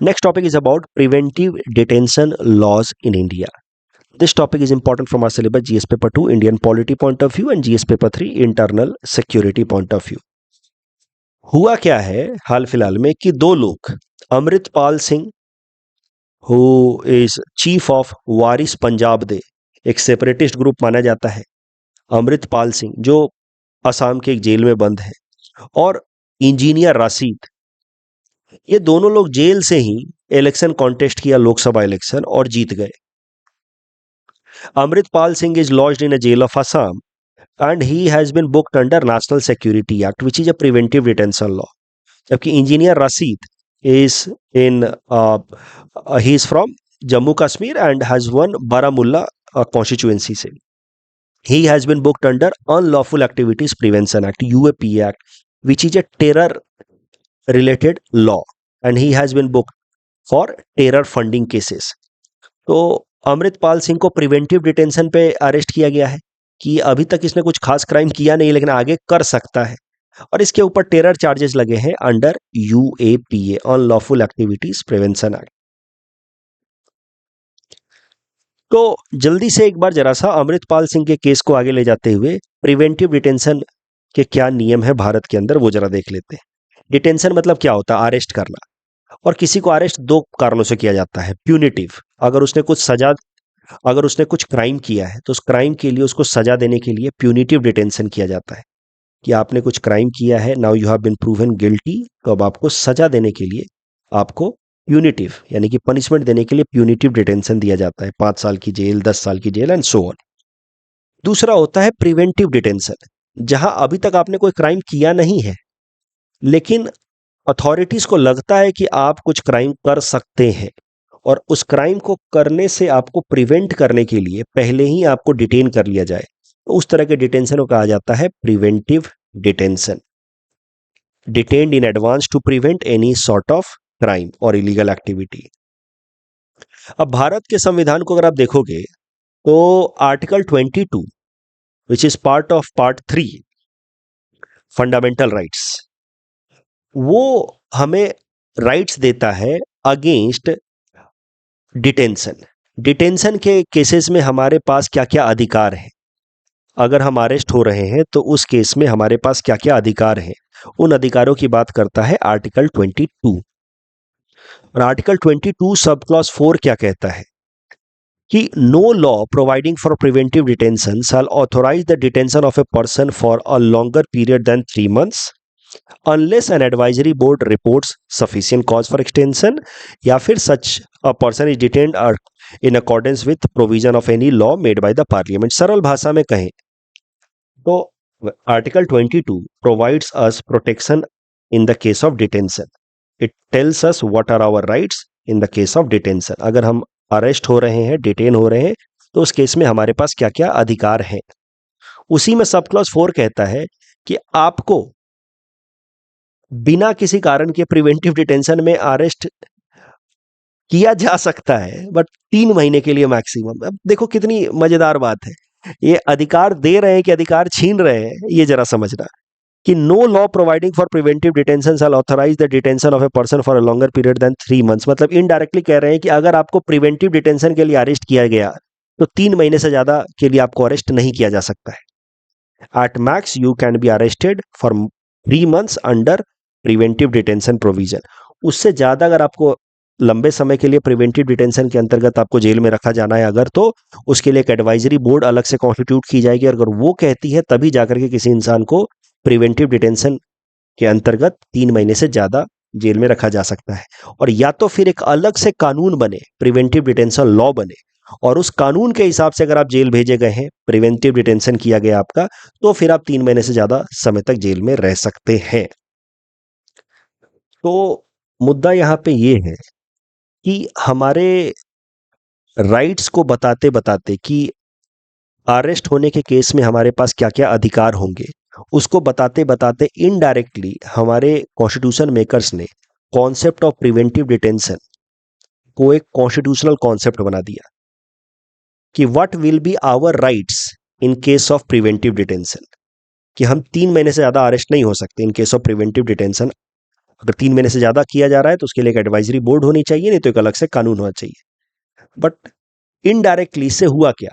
Next topic is about preventive detention laws in India. This topic is important from our syllabus GS paper 2 Indian polity point of view and GS paper 3 internal security point of view. हुआ क्या है हाल फिलहाल में कि दो लोग, Amritpal Singh who is chief of Waris Punjab De, एक separatist group माना जाता है, अमृतपाल सिंह जो असम के एक जेल में बंद है, और इंजीनियर राशिद, ये दोनों लोग जेल से ही इलेक्शन कॉन्टेस्ट किया, लोकसभा इलेक्शन, और जीत गए। Amritpal Singh is lodged in a jail of Assam and he has been booked under National Security Act, which is a preventive detention law. जबकि engineer Rashid is in he is from Jammu Kashmir and has won Baramulla constituency से. He has been booked under Unlawful Activities Prevention Act, UAPA Act, which is a terror related law, and he has been booked for terror funding cases. तो अमृतपाल सिंह को preventive detention पे arrest किया गया है कि अभी तक इसने कुछ खास क्राइम किया नहीं लेकिन आगे कर सकता है, और इसके ऊपर टेरर चार्जेस लगे हैं under UAPA, unlawful activities prevention act. तो जल्दी से एक बार जरा सा अमृतपाल सिंह के केस को आगे ले जाते हुए प्रिवेंटिव डिटेंशन के क्या नियम है भारत के अंदर वो जरा देख लेते हैं. डिटेंशन मतलब क्या होता है? अरेस्ट करना. और किसी को अरेस्ट दो कारणों से किया जाता है. प्यूनिटिव, अगर उसने कुछ क्राइम किया है तो उस क्राइम के लिए उसको सजा देने के लिए प्यूनिटिव डिटेंशन किया जाता है कि आपने कुछ क्राइम किया है, now you have been proven guilty, तो अब आपको सजा देने के लिए आपको प्यूनिटिव यानी कि पनिशमेंट देने के लिए प्यूनिटिव डिटेंशन दिया जाता है. 5 साल की जेल, 10 साल की जेल एंड सो ऑन. दूसरा होता है प्रिवेंटिव डिटेंशन, जहां अभी तक आपने कोई क्राइम किया नहीं है लेकिन अथॉरिटीज को लगता है कि आप कुछ क्राइम कर सकते हैं और उस क्राइम को करने से आपको प्रिवेंट करने के लिए पहले ही आपको डिटेन कर लिया जाए, तो उस तरह के डिटेंशन को कहा जाता है preventive detention. Detained in advance to prevent any sort of crime और इलीगल एक्टिविटी. अब भारत के संविधान को अगर आप देखोगे तो article 22 which is part of part 3 fundamental rights, वो हमें राइट्स देता है अगेंस्ट डिटेंशन. डिटेंशन के केसेस में हमारे पास क्या क्या अधिकार हैं, अगर हम अरेस्ट हो रहे हैं तो उस केस में हमारे पास क्या क्या अधिकार हैं, उन अधिकारों की बात करता है आर्टिकल 22. और आर्टिकल 22 सब क्लॉज 4 क्या कहता है कि no law providing for preventive detention shall authorise the detention of a person for a longer period than 3 months unless an advisory board reports sufficient cause for extension, या फिर such a person is detained in accordance with provision of any law made by the parliament. सरल भाषा में कहें तो article 22 provides us protection in the case of detention. It tells us what are our rights in the case of detention. अगर हम arrest हो रहे हैं, डिटेन हो रहे हैं, तो उस केस में हमारे पास क्या क्या अधिकार हैं. उसी में सब क्लॉज 4 कहता है कि आपको बिना किसी कारण के प्रिवेंटिव डिटेंशन में अरेस्ट किया जा सकता है, बट 3 महीने के लिए मैक्सिमम. अब देखो कितनी मजेदार बात है, ये अधिकार दे रहे हैं कि अधिकार छीन रहे हैं, ये जरा समझना कि no law providing for preventive detention shall authorise the detention of a person for a longer period than 3 months. मतलब इनडायरेक्टली कह रहे हैं कि अगर आपको प्रिवेंटिव डिटेंशन के लिए अरेस्ट किया गया तो 3 महीने से ज्यादा के लिए आपको अरेस्ट नहीं किया जा सकता है. At max you can be arrested for 3 months under preventive detention provision. उससे ज्यादा अगर आपको लंबे समय के लिए प्रिवेंटिव डिटेंशन के अंतर्गत आपको जेल में रखा जाना है अगर, तो उसके लिए एक एडवाइजरी बोर्ड अलग से कॉन्स्टिट्यूट की जाएगी. अगर वो कहती है तभी जाकर के किसी इंसान को प्रिवेंटिव डिटेंशन के अंतर्गत 3 महीने से ज्यादा जेल में रखा जा सकता है. और या तो फिर एक अलग से कानून बने, प्रिवेंटिव डिटेंशन लॉ बने, और उस कानून के हिसाब से अगर आप जेल भेजे गए हैं, प्रिवेंटिव डिटेंशन किया गया आपका, तो फिर आप 3 महीने से ज्यादा समय तक जेल में रह सकते हैं. तो मुद्दा यहाँ पे ये है कि हमारे राइट्स को बताते बताते कि अरेस्ट होने के केस में हमारे पास क्या क्या अधिकार होंगे, उसको बताते बताते इनडायरेक्टली हमारे कॉन्स्टिट्यूशन मेकर्स ने कॉन्सेप्ट ऑफ प्रिवेंटिव डिटेंशन को एक कॉन्स्टिट्यूशनल कॉन्सेप्ट बना दिया कि what will be our rights in case of preventive detention, कि हम 3 महीने से ज्यादा अरेस्ट नहीं हो सकते इन केस ऑफ प्रिवेंटिव डिटेंशन. अगर 3 महीने से ज्यादा किया जा रहा है तो उसके लिए एक एडवाइजरी बोर्ड होनी चाहिए, नहीं तो एक अलग से कानून होना चाहिए. बट इनडायरेक्टली से हुआ क्या,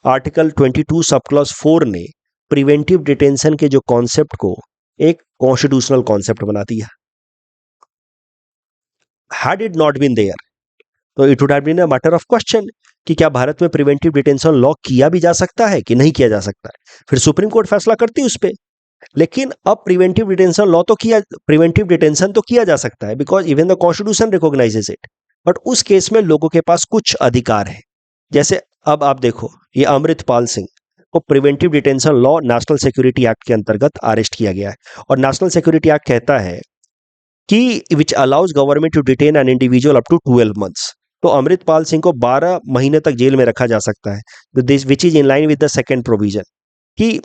आर्टिकल 22 सब क्लॉज 4 ने प्रिवेंटिव डिटेंशन के जो कॉन्सेप्ट को एक कॉन्स्टिट्यूशनल कॉन्सेप्ट बना दिया. Had it not been there तो it would have been a matter of question कि क्या भारत में प्रिवेंटिव डिटेंशन लॉ किया भी जा सकता है कि नहीं किया जा सकता है, फिर सुप्रीम कोर्ट फैसला करती है उस पर. लेकिन अब प्रिवेंटिव डिटेंशन लॉ तो प्रिवेंटिव डिटेंशन तो किया जा सकता है because even the constitution recognises it. But उस केस में लोगों के पास कुछ अधिकार है. जैसे अब आप देखो, ये अमृतपाल सिंह को preventive detention law national security act के अंतर्गत अरेस्ट किया गया है। और नेशनल सिक्योरिटी एक्ट कहता है कि which allows government to detain an individual up to 12 months. तो अमृतपाल सिंह को 12 महीने तक जेल में रखा जा सकता है, तो this which is in line with the second provision कि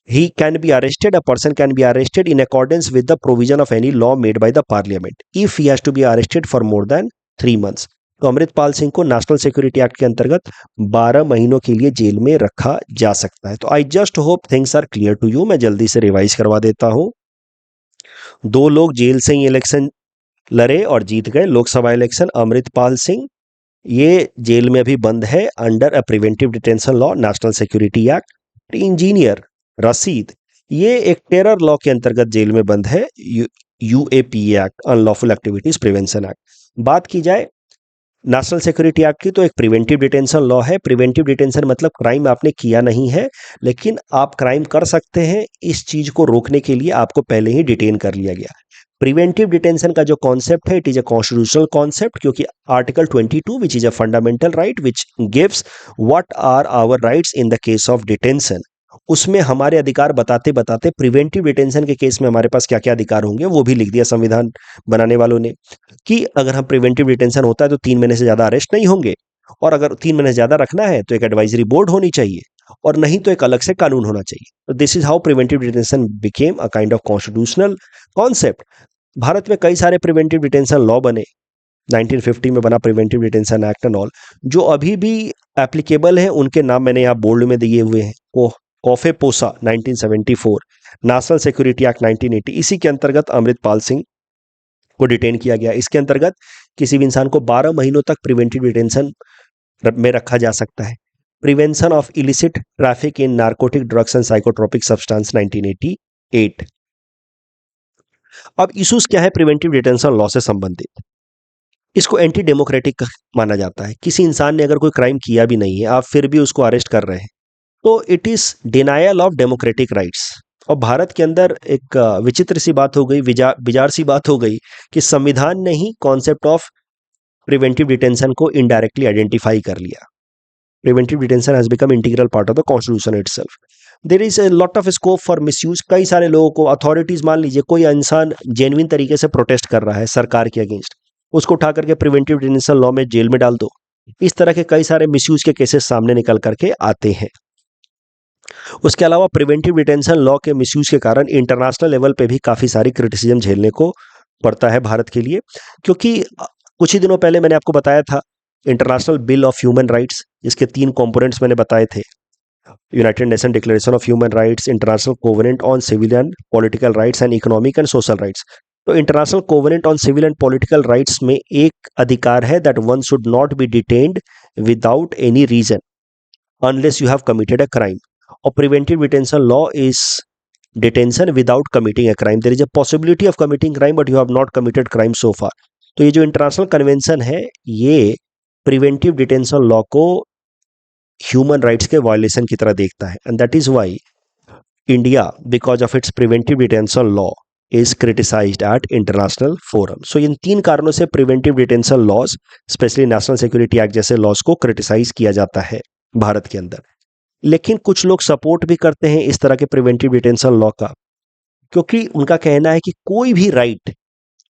he can be arrested, a person can be arrested in accordance with the provision of any law made by the parliament if he has to be arrested for more than 3 months। तो अमृतपाल सिंह को national security act के अंतर्गत 12 महीनों के लिए jail में रखा जा सकता है। तो I just hope things are clear to you. मैं जल्दी से रिवाइज करवा देता हूं। 2 लोग जेल से ही इलेक्शन लड़े और जीत गए लोकसभा इलेक्शन। अमृतपाल सिंह ये जेल में अभी बंद है under a preventive detention law national security act. Engineer Rashid ये एक टेरर लॉ के अंतर्गत जेल में बंद है, UAPA act, unlawful activities prevention act. बात की जाए नेशनल सिक्योरिटी एक्ट की, तो एक प्रिवेंटिव डिटेंशन लॉ है। प्रिवेंटिव डिटेंशन मतलब क्राइम आपने किया नहीं है, लेकिन आप क्राइम कर सकते हैं, इस चीज को रोकने के लिए आपको पहले ही डिटेन कर लिया गया। प्रिवेंटिव डिटेंशन का जो कॉन्सेप्ट है, it is a constitutional concept, क्योंकि article 22 which is a fundamental right which gives what are our rights in the case of detention, उसमें हमारे अधिकार बताते बताते प्रिवेंटिव डिटेंशन के केस में हमारे पास क्या क्या अधिकार होंगे वो भी लिख दिया संविधान बनाने वालों ने, कि अगर हम प्रिवेंटिव डिटेंशन होता है तो 3 महीने से ज्यादा अरेस्ट नहीं होंगे, और अगर 3 महीने से ज्यादा रखना है तो एक एडवाइजरी बोर्ड होनी चाहिए, और नहीं तो एक अलग से कानून होना चाहिए। तो this is how preventive detention became a kind of constitutional concept. Bharat में कई सारे प्रिवेंटिव डिटेंशन लॉ बने, 1950 में बना preventive detention act and all, जो अभी भी एप्लीकेबल है उनके नाम मैंने यहाँ बोल्ड में दिए हुए हैं। कोफेपोसा 1974, नेशनल सिक्योरिटी एक्ट 1980, इसी के अंतर्गत अमृतपाल सिंह को डिटेन किया गया। इसके अंतर्गत किसी भी इंसान को 12 महीनों तक प्रिवेंटिव डिटेंशन में रखा जा सकता है। Prevention of illicit traffic in narcotic drugs and psychotropic substance 1988। अब इश्यूज क्या है प्रिवेंटिव डिटेंशन लॉ से संबंधित? इसको एंटी डेमोक्रेटिक माना जाता है। किसी इंसान ने अगर कोई क्राइम किया भी नहीं है, आप फिर भी उसको अरेस्ट कर रहे हैं, तो it is denial of democratic rights. और भारत के अंदर एक विचित्र सी बात हो गई, बिजार सी बात हो गई, कि संविधान ने ही कॉन्सेप्ट ऑफ प्रिवेंटिव डिटेंशन को इनडायरेक्टली आइडेंटिफाई कर लिया। Preventive detention has become integral part of the constitution itself. There is a lot of scope for misuse. कई सारे लोगों को अथॉरिटीज, मान लीजिए कोई इंसान जेन्युइन तरीके से प्रोटेस्ट कर रहा है सरकार के अगेंस्ट, उसको उठा करके प्रिवेंटिव डिटेंशन लॉ में जेल में डाल दो। इस तरह के कई सारे मिसयूज के केसेस सामने निकल करके आते हैं। उसके अलावा प्रिवेंटिव डिटेंशन लॉ के मिसयूज के कारण इंटरनेशनल लेवल पे भी काफी सारी क्रिटिसिज्म झेलने को पड़ता है भारत के लिए, क्योंकि कुछ ही दिनों पहले मैंने आपको बताया था international bill of human rights, जिसके 3 कंपोनेंट्स मैंने बताए थे, United Nation declaration of human rights, international covenant on civil and political rights and economic and social rights. तो international covenant on civil and political rights में एक अधिकार है that one should not be detained without any reason unless you have committed a crime. और preventive detention law is detention without committing a crime. There is a possibility of committing crime but you have not committed crime so far. तो ये जो international convention है, ये preventive detention law को human rights के violation की तरह देखता है, and that is why India, because of its preventive detention law, is criticised at international forum. So इन 3 कारणों से preventive detention laws, specially national security act जैसे लॉज को क्रिटिसाइज किया जाता है भारत के अंदर। लेकिन कुछ लोग सपोर्ट भी करते हैं इस तरह के प्रिवेंटिव डिटेंशन लॉ का, क्योंकि उनका कहना है कि कोई भी राइट,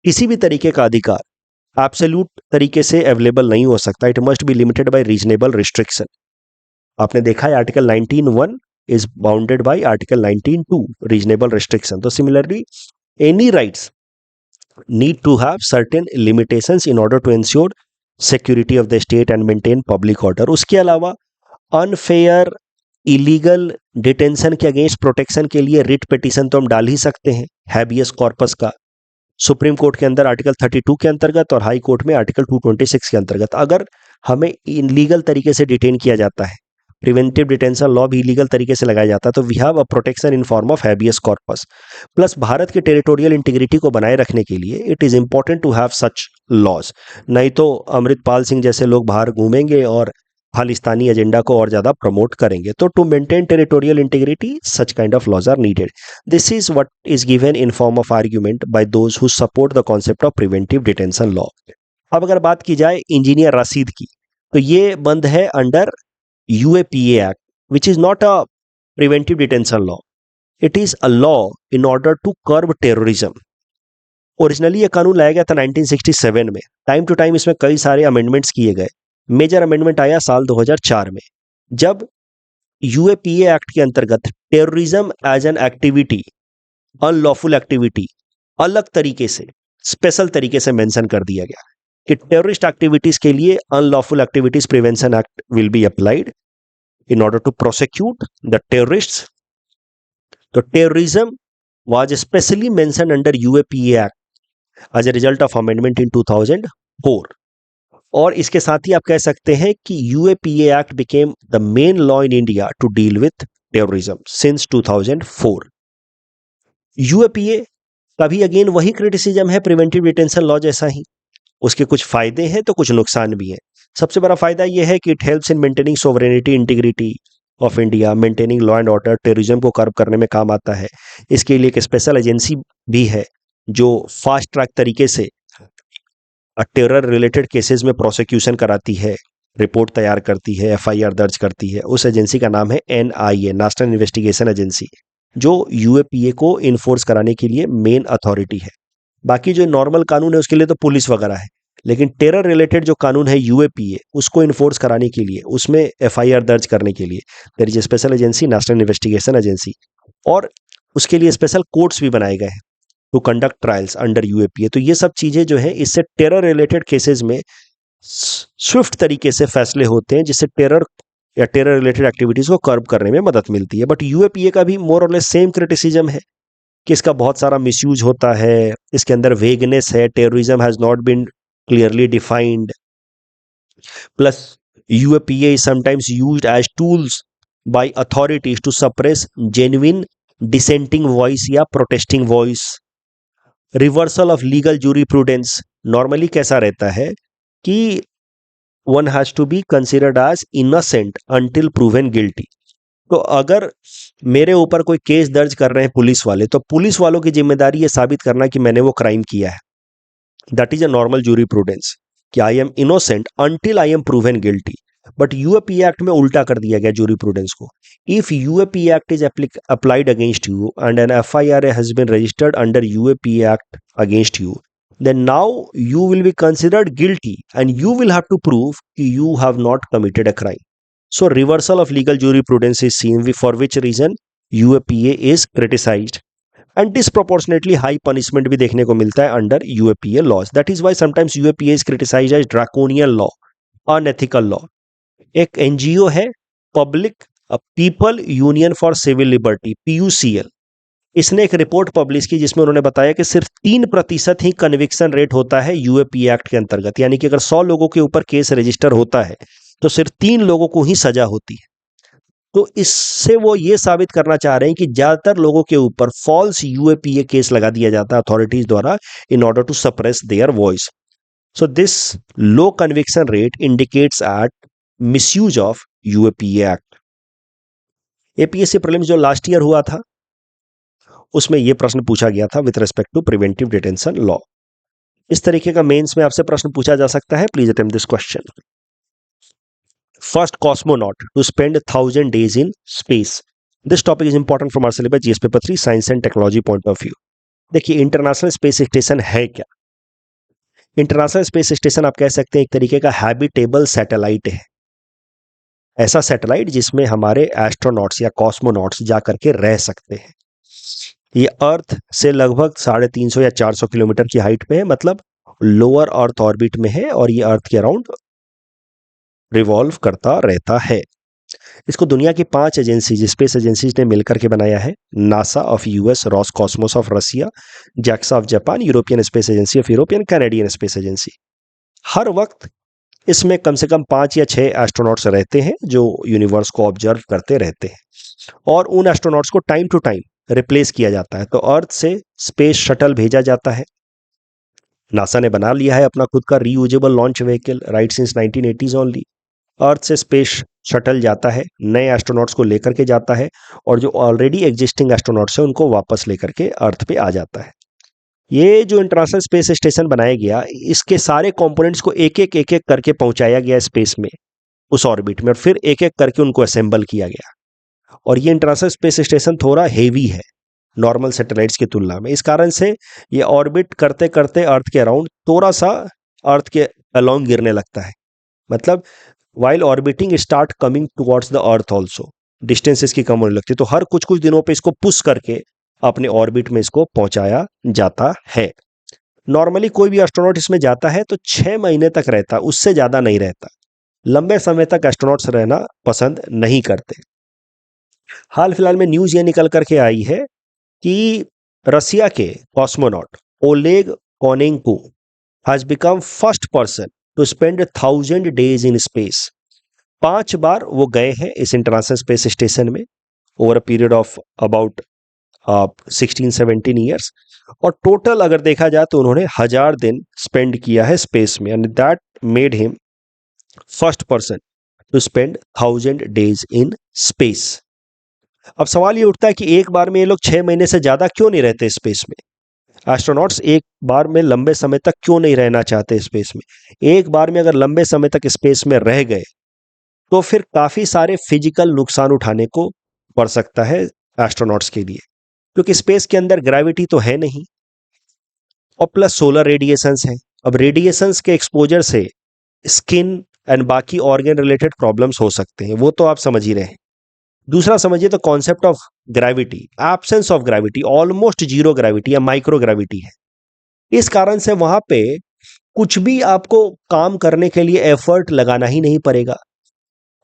किसी भी तरीके का अधिकार एब्सोल्यूट तरीके से अवेलेबल नहीं हो सकता। It must be limited by reasonable restriction. आपने देखा है article 19(1) is bounded by article 19(2) reasonable restriction. तो similarly any rights need to have certain limitations in order to ensure security of the state and maintain public order। उसके अलावा unfair illegal detention के against protection के लिए writ petition तो हम डाल ही सकते हैं, हैबियस कॉर्पस का, सुप्रीम कोर्ट के अंदर आर्टिकल 32 के अंतर्गत और हाई कोर्ट में आर्टिकल 226 के अंतर्गत। अगर हमें इलीगल तरीके से डिटेन किया जाता है, प्रिवेंटिव डिटेंशन लॉ भी इलीगल तरीके से लगाया जाता है, तो we have a protection in form of habeas corpus. Plus Bharat के टेरिटोरियल इंटीग्रिटी को बनाए रखने के लिए it is important to have such laws. नहीं तो अमृतपाल सिंह जैसे लोग बाहर घूमेंगे और खालिस्तानी एजेंडा को और ज्यादा प्रमोट करेंगे। तो to maintain territorial integrity such kind of laws are needed. This is what is given in form of argument by those who support the concept of preventive detention law. अब अगर बात की जाए इंजीनियर रशीद की, तो ये बंद है under UAPA act, which is not a preventive detention law, it is a law in order to curb terrorism. Originally ये कानून लाया गया था 1967 में। टाइम टू टाइम इसमें कई सारे अमेंडमेंट्स किए गए। मेजर अमेंडमेंट आया साल 2004 में, जब यूएपीए एक्ट के अंतर्गत terrorism as an activity, unlawful activity, अलग तरीके से, स्पेशल तरीके से मेंशन कर दिया गया कि टेररिस्ट एक्टिविटीज के लिए unlawful activities prevention act will be applied in order to prosecute the terrorists. So terrorism was specially mentioned under UAPA Act as a result of amendment in 2004. और इसके साथ ही आप कह सकते हैं कि UAPA Act became the main law in India to deal with terrorism since 2004. UAPA का भी अगेन वही क्रिटिसिज्म है प्रिवेंटिव डिटेंशन लॉ जैसा ही। उसके कुछ फायदे हैं तो कुछ नुकसान भी हैं। सबसे बड़ा फायदा यह है कि it helps in maintaining sovereignty, integrity of India, maintaining law and order, terrorism को कर्ब करने में काम आता है। इसके लिए एक स्पेशल एजेंसी भी है जो फास्ट ट्रैक तरीके से टेरर रिलेटेड केसेस में प्रोसिक्यूशन कराती है, रिपोर्ट तैयार करती है, एफआईआर दर्ज करती है। उस एजेंसी का नाम है एनआईए, नेशनल इन्वेस्टिगेशन एजेंसी, जो यूएपीए को इन्फोर्स कराने के लिए मेन अथॉरिटी है। बाकी जो नॉर्मल कानून है उसके लिए तो पुलिस वगैरह है, लेकिन टेरर रिलेटेड जो कानून है यूएपीए, उसको इन्फोर्स कराने के लिए, उसमें एफआईआर दर्ज करने के लिए there is a special agency, national investigation agency, और उसके लिए स्पेशल कोर्ट्स भी बनाए गए हैं to conduct trials under UAPA. तो ये सब चीजें जो है, इससे टेरर रिलेटेड केसेस में स्विफ्ट तरीके से फैसले होते हैं, जिससे टेरर या टेरर रिलेटेड एक्टिविटीज को कर्ब करने में मदद मिलती है। बट यूएपीए का भी मोर और लेस सेम क्रिटिसिज्म है कि इसका बहुत सारा मिसयूज होता है, इसके अंदर वेगनेस है, terrorism has not been clearly defined, plus UAPA is sometimes used as tools by authorities to suppress genuine dissenting voice या protesting voice. Reversal of legal jurisprudence, normally कैसा रहता है कि one has to be considered as innocent until proven guilty. तो अगर मेरे ऊपर कोई केस दर्ज कर रहे हैं पुलिस वाले, तो पुलिस वालों की जिम्मेदारी ये साबित करना कि मैंने वो क्राइम किया है। That is a normal jurisprudence कि I am innocent until I am proven guilty. But UAPA act में उल्टा कर दिया गया jurisprudence को। If UAPA Act is applied against you and an FIR has been registered under UAPA Act against you, then now you will be considered guilty and you will have to prove you have not committed a crime. So reversal of legal jurisprudence is seen, for which reason UAPA is criticized. And disproportionately high punishment भी देखने को मिलता है under UAPA laws. That is why sometimes UAPA is criticised as draconian law, unethical law. एक NGO है, public people union for civil liberty, PUCL, इसने एक report publish की जिसमें उन्होंने बताया कि सिर्फ 3% ही कन्विक्शन रेट होता है यूएपीए एक्ट के अंतर्गत। यानी कि अगर 100 लोगों के ऊपर केस रजिस्टर होता है तो सिर्फ 3 लोगों को ही सजा होती है। तो इससे वो ये साबित करना चाह रहे हैं कि ज्यादातर लोगों के ऊपर फॉल्स यूएपीए केस लगा दिया जाता है अथॉरिटीज द्वारा in order to suppress their voice. So this low conviction rate indicates at misuse of UAPA act. APSC prelims जो लास्ट ईयर हुआ था उसमें यह प्रश्न पूछा गया था with respect to preventive detention law. इस तरीके का मेंस में आपसे प्रश्न पूछा जा सकता है। Please attempt this question. First cosmonaut to spend 1,000 days in space. This topic is important from our syllabus GS paper 3 science and technology point of view. देखिए इंटरनेशनल स्पेस स्टेशन है क्या? इंटरनेशनल स्पेस स्टेशन आप कह सकते हैं एक तरीके का हैबिटेबल सैटेलाइट है। ऐसा सैटेलाइट जिसमें हमारे एस्ट्रोनॉट्स या कॉस्मोनॉट्स जा करके रह सकते हैं। ये अर्थ से लगभग 350 या 400 किलोमीटर की हाइट पे है, मतलब लोअर अर्थ ऑर्बिट में है और ये अर्थ के अराउंड रिवॉल्व करता रहता है। इसको दुनिया की 5 एजेंसीज, स्पेस एजेंसीज ने मिलकर के बनाया है। NASA of US, Roscosmos of Russia, JAXA of Japan, European space agency of European, Canadian space agency. हर वक्त इसमें कम से कम 5 या 6 एस्ट्रोनॉट्स रहते हैं जो यूनिवर्स को ऑब्जर्व करते रहते हैं और उन एस्ट्रोनॉट्स को टाइम टू टाइम रिप्लेस किया जाता है। तो अर्थ से स्पेस शटल भेजा जाता है। नासा ने बना लिया है अपना खुद का reusable launch vehicle right since 1980s only. Earth से स्पेस शटल जाता है, नए एस्ट्रोनॉट्स को लेकर के जाता है और जो ऑलरेडी एग्जिस्टिंग एस्ट्रोनॉट्स हैं उनको वापस लेकर के अर्थ पे आ जाता है। ये जो इंटरनेशनल स्पेस स्टेशन बनाया गया, इसके सारे कंपोनेंट्स को एक एक करके पहुंचाया गया स्पेस में, उस ऑर्बिट में, और फिर एक एक करके उनको असेंबल किया गया। और ये इंटरनेशनल स्पेस स्टेशन थोड़ा हेवी है नॉर्मल सैटेलाइट्स की तुलना में। इस कारण से ये ऑर्बिट करते करते अर्थ के अराउंड थोड़ा सा अर्थ के अलोंग गिरने लगता है। मतलब while orbiting start coming towards the earth also, distance इसकी कम होने लगती है। तो हर कुछ कुछ दिनों पे इसको पुश करके अपने ऑर्बिट में इसको पहुंचाया जाता है। नॉर्मली कोई भी एस्ट्रोनॉट इसमें जाता है तो 6 महीने तक रहता, उससे ज़्यादा नहीं रहता। लंबे समय तक एस्ट्रोनॉट्स रहना पसंद नहीं करते। हाल फिलहाल में न्यूज़ ये निकल करके आई है कि रसिया के cosmonaut Oleg Kononenko has become first person to spend 1000 days in space. 5 बार वो गए हैं इस इंटरनेशनल स्पेस स्टेशन में over a period of about 16-17 years. और टोटल अगर देखा जाए तो उन्होंने 1000 दिन स्पेंड किया है स्पेस में, and that made him first person to spend 1000 days in space. अब सवाल ये उठता है कि एक बार में ये लोग 6 महीने से ज़्यादा क्यों नहीं रहते स्पेस में? एस्ट्रोनॉट्स एक बार में लंबे समय तक क्यों नहीं रहना चाहते स्पेस में? एक बार में अगर लंबे समय तक स्पेस में रह गए तो फिर काफ़ी सारे फिजिकल नुकसान उठाने को पड़ सकता है एस्ट्रोनॉट्स के लिए, क्योंकि स्पेस के अंदर ग्रेविटी तो है नहीं, और प्लस सोलर रेडिएशंस हैं। अब रेडिएशंस के एक्सपोजर से स्किन एंड बाकी ऑर्गन रिलेटेड प्रॉब्लम्स हो सकते हैं, वो तो आप समझ ही रहे हैं। दूसरा समझिए तो concept of gravity, absence of gravity, almost zero gravity या माइक्रो ग्रेविटी है। इस कारण से वहां पे कुछ भी आपको काम करने के लिए एफर्ट लगाना ही नहीं पड़ेगा।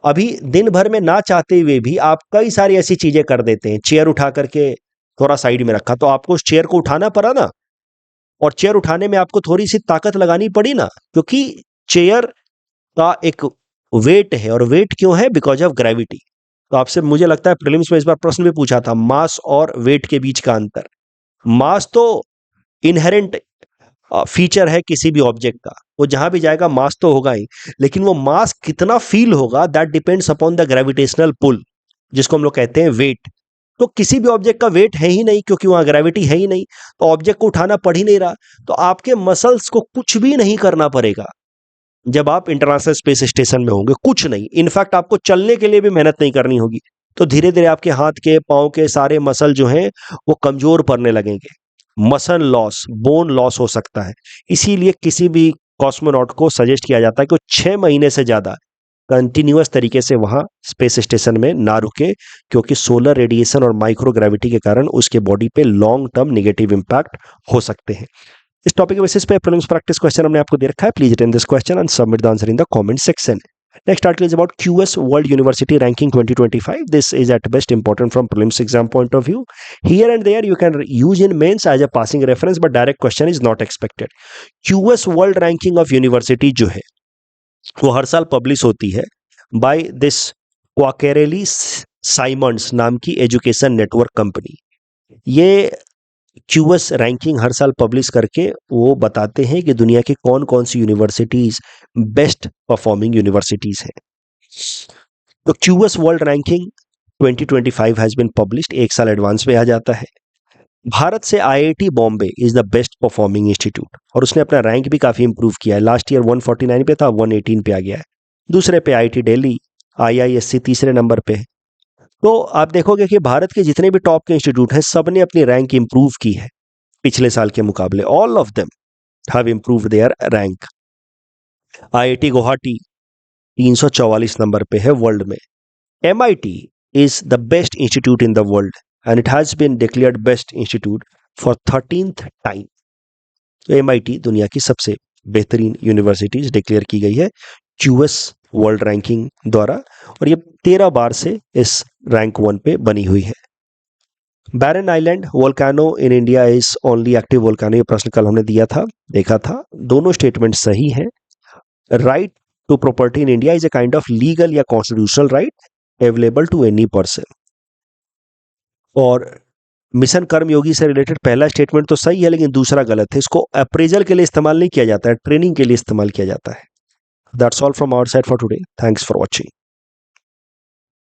अभी दिन भर में ना चाहते हुए भी आप कई सारी ऐसी चीजें कर देते हैं। चेयर उठा करके थोड़ा साइड में रखा तो आपको उस चेयर को उठाना पड़ा ना, और चेयर उठाने में आपको थोड़ी सी ताकत लगानी पड़ी ना, क्योंकि चेयर का एक वेट है, और वेट क्यों है? Because of gravity. तो आपसे मुझे लगता है प्रीलिम्स में इस बार प्रश्न भी पूछा था, मास और वेट के बीच का अंतर। मास तो इनहेरेंट फीचर है किसी भी ऑब्जेक्ट का, वो जहां भी जाएगा मास तो होगा ही, लेकिन वो मास कितना फील होगा that depends upon the gravitational pull, जिसको हम लोग कहते हैं वेट। तो किसी भी ऑब्जेक्ट का वेट है ही नहीं, क्योंकि वहां ग्रेविटी है ही नहीं, तो ऑब्जेक्ट को उठाना पड़ ही नहीं रहा। तो आपके मसल्स को कुछ भी नहीं करना पड़ेगा जब आप इंटरनेशनल स्पेस स्टेशन में होंगे, कुछ नहीं। इनफैक्ट आपको चलने के लिए भी मेहनत नहीं करनी होगी। तो धीरे धीरे आपके हाथ के पाँव के सारे मसल जो हैं वो कमजोर पड़ने लगेंगे, मसल लॉस, बोन लॉस हो सकता है। इसीलिए किसी भी कॉस्मोनॉट को सजेस्ट किया जाता है कि वो 6 महीने से ज़्यादा कंटिन्यूअस तरीके से वहाँ स्पेस स्टेशन में ना रुके, क्योंकि सोलर रेडिएशन और माइक्रो ग्रेविटी के कारण उसके बॉडी पे लॉन्ग टर्म नेगेटिव इम्पैक्ट हो सकते हैं। इस टॉपिक के बेसिस पे प्रीलिम्स प्रैक्टिस क्वेश्चन हमने आपको दे रखा है। Please attend this question and submit the answer in the comment section. Next article is about QS World University Ranking 2025. This is at best important from prelims exam point of view. Here and there you can use in mains as a passing reference, but direct question is not expected. QS World Ranking of University जो है वो हर साल publish होती है by this Quacquarelli Simons नाम की education network company. ये QS ranking हर साल पब्लिश करके वो बताते हैं कि दुनिया की कौन कौन सी यूनिवर्सिटीज बेस्ट परफॉर्मिंग यूनिवर्सिटीज हैं। तो QS world ranking 2025 has been published, एक साल एडवांस में आ जाता है। भारत से IIT Bombay is the best performing institute, और उसने अपना रैंक भी काफी इंप्रूव किया है। लास्ट ईयर 149 पे था, 118 पे आ गया है। दूसरे पे आईआईटी दिल्ली, आईआईएससी तीसरे नंबर पे है। तो आप देखोगे कि भारत के जितने भी टॉप के इंस्टीट्यूट हैं सब ने अपनी रैंक इंप्रूव की है पिछले साल के मुकाबले। All of them have improved their rank. IIT Guwahati 344 number पे है वर्ल्ड में। MIT is the best institute in the world and it has been declared best institute for 13th time. तो एमआईटी दुनिया की सबसे बेहतरीन यूनिवर्सिटीज डिक्लेयर की गई है क्यूएस वर्ल्ड रैंकिंग द्वारा, और ये 13 बार से इस रैंक 1 पे बनी हुई है। Barren Island volcano in India is only active volcano, ये प्रश्न कल हमने दिया था, देखा था। दोनों स्टेटमेंट सही हैं। Right to property in India is a kind of legal या constitutional right available to any person. और मिशन कर्मयोगी से रिलेटेड पहला स्टेटमेंट तो सही है, लेकिन दूसरा गलत है। इसको अप्रेजल के लिए इस्तेमाल नहीं किया जाता है, ट्रेनिंग के लिए इस्तेमाल किया जाता है। That's all from our side for today. Thanks for watching.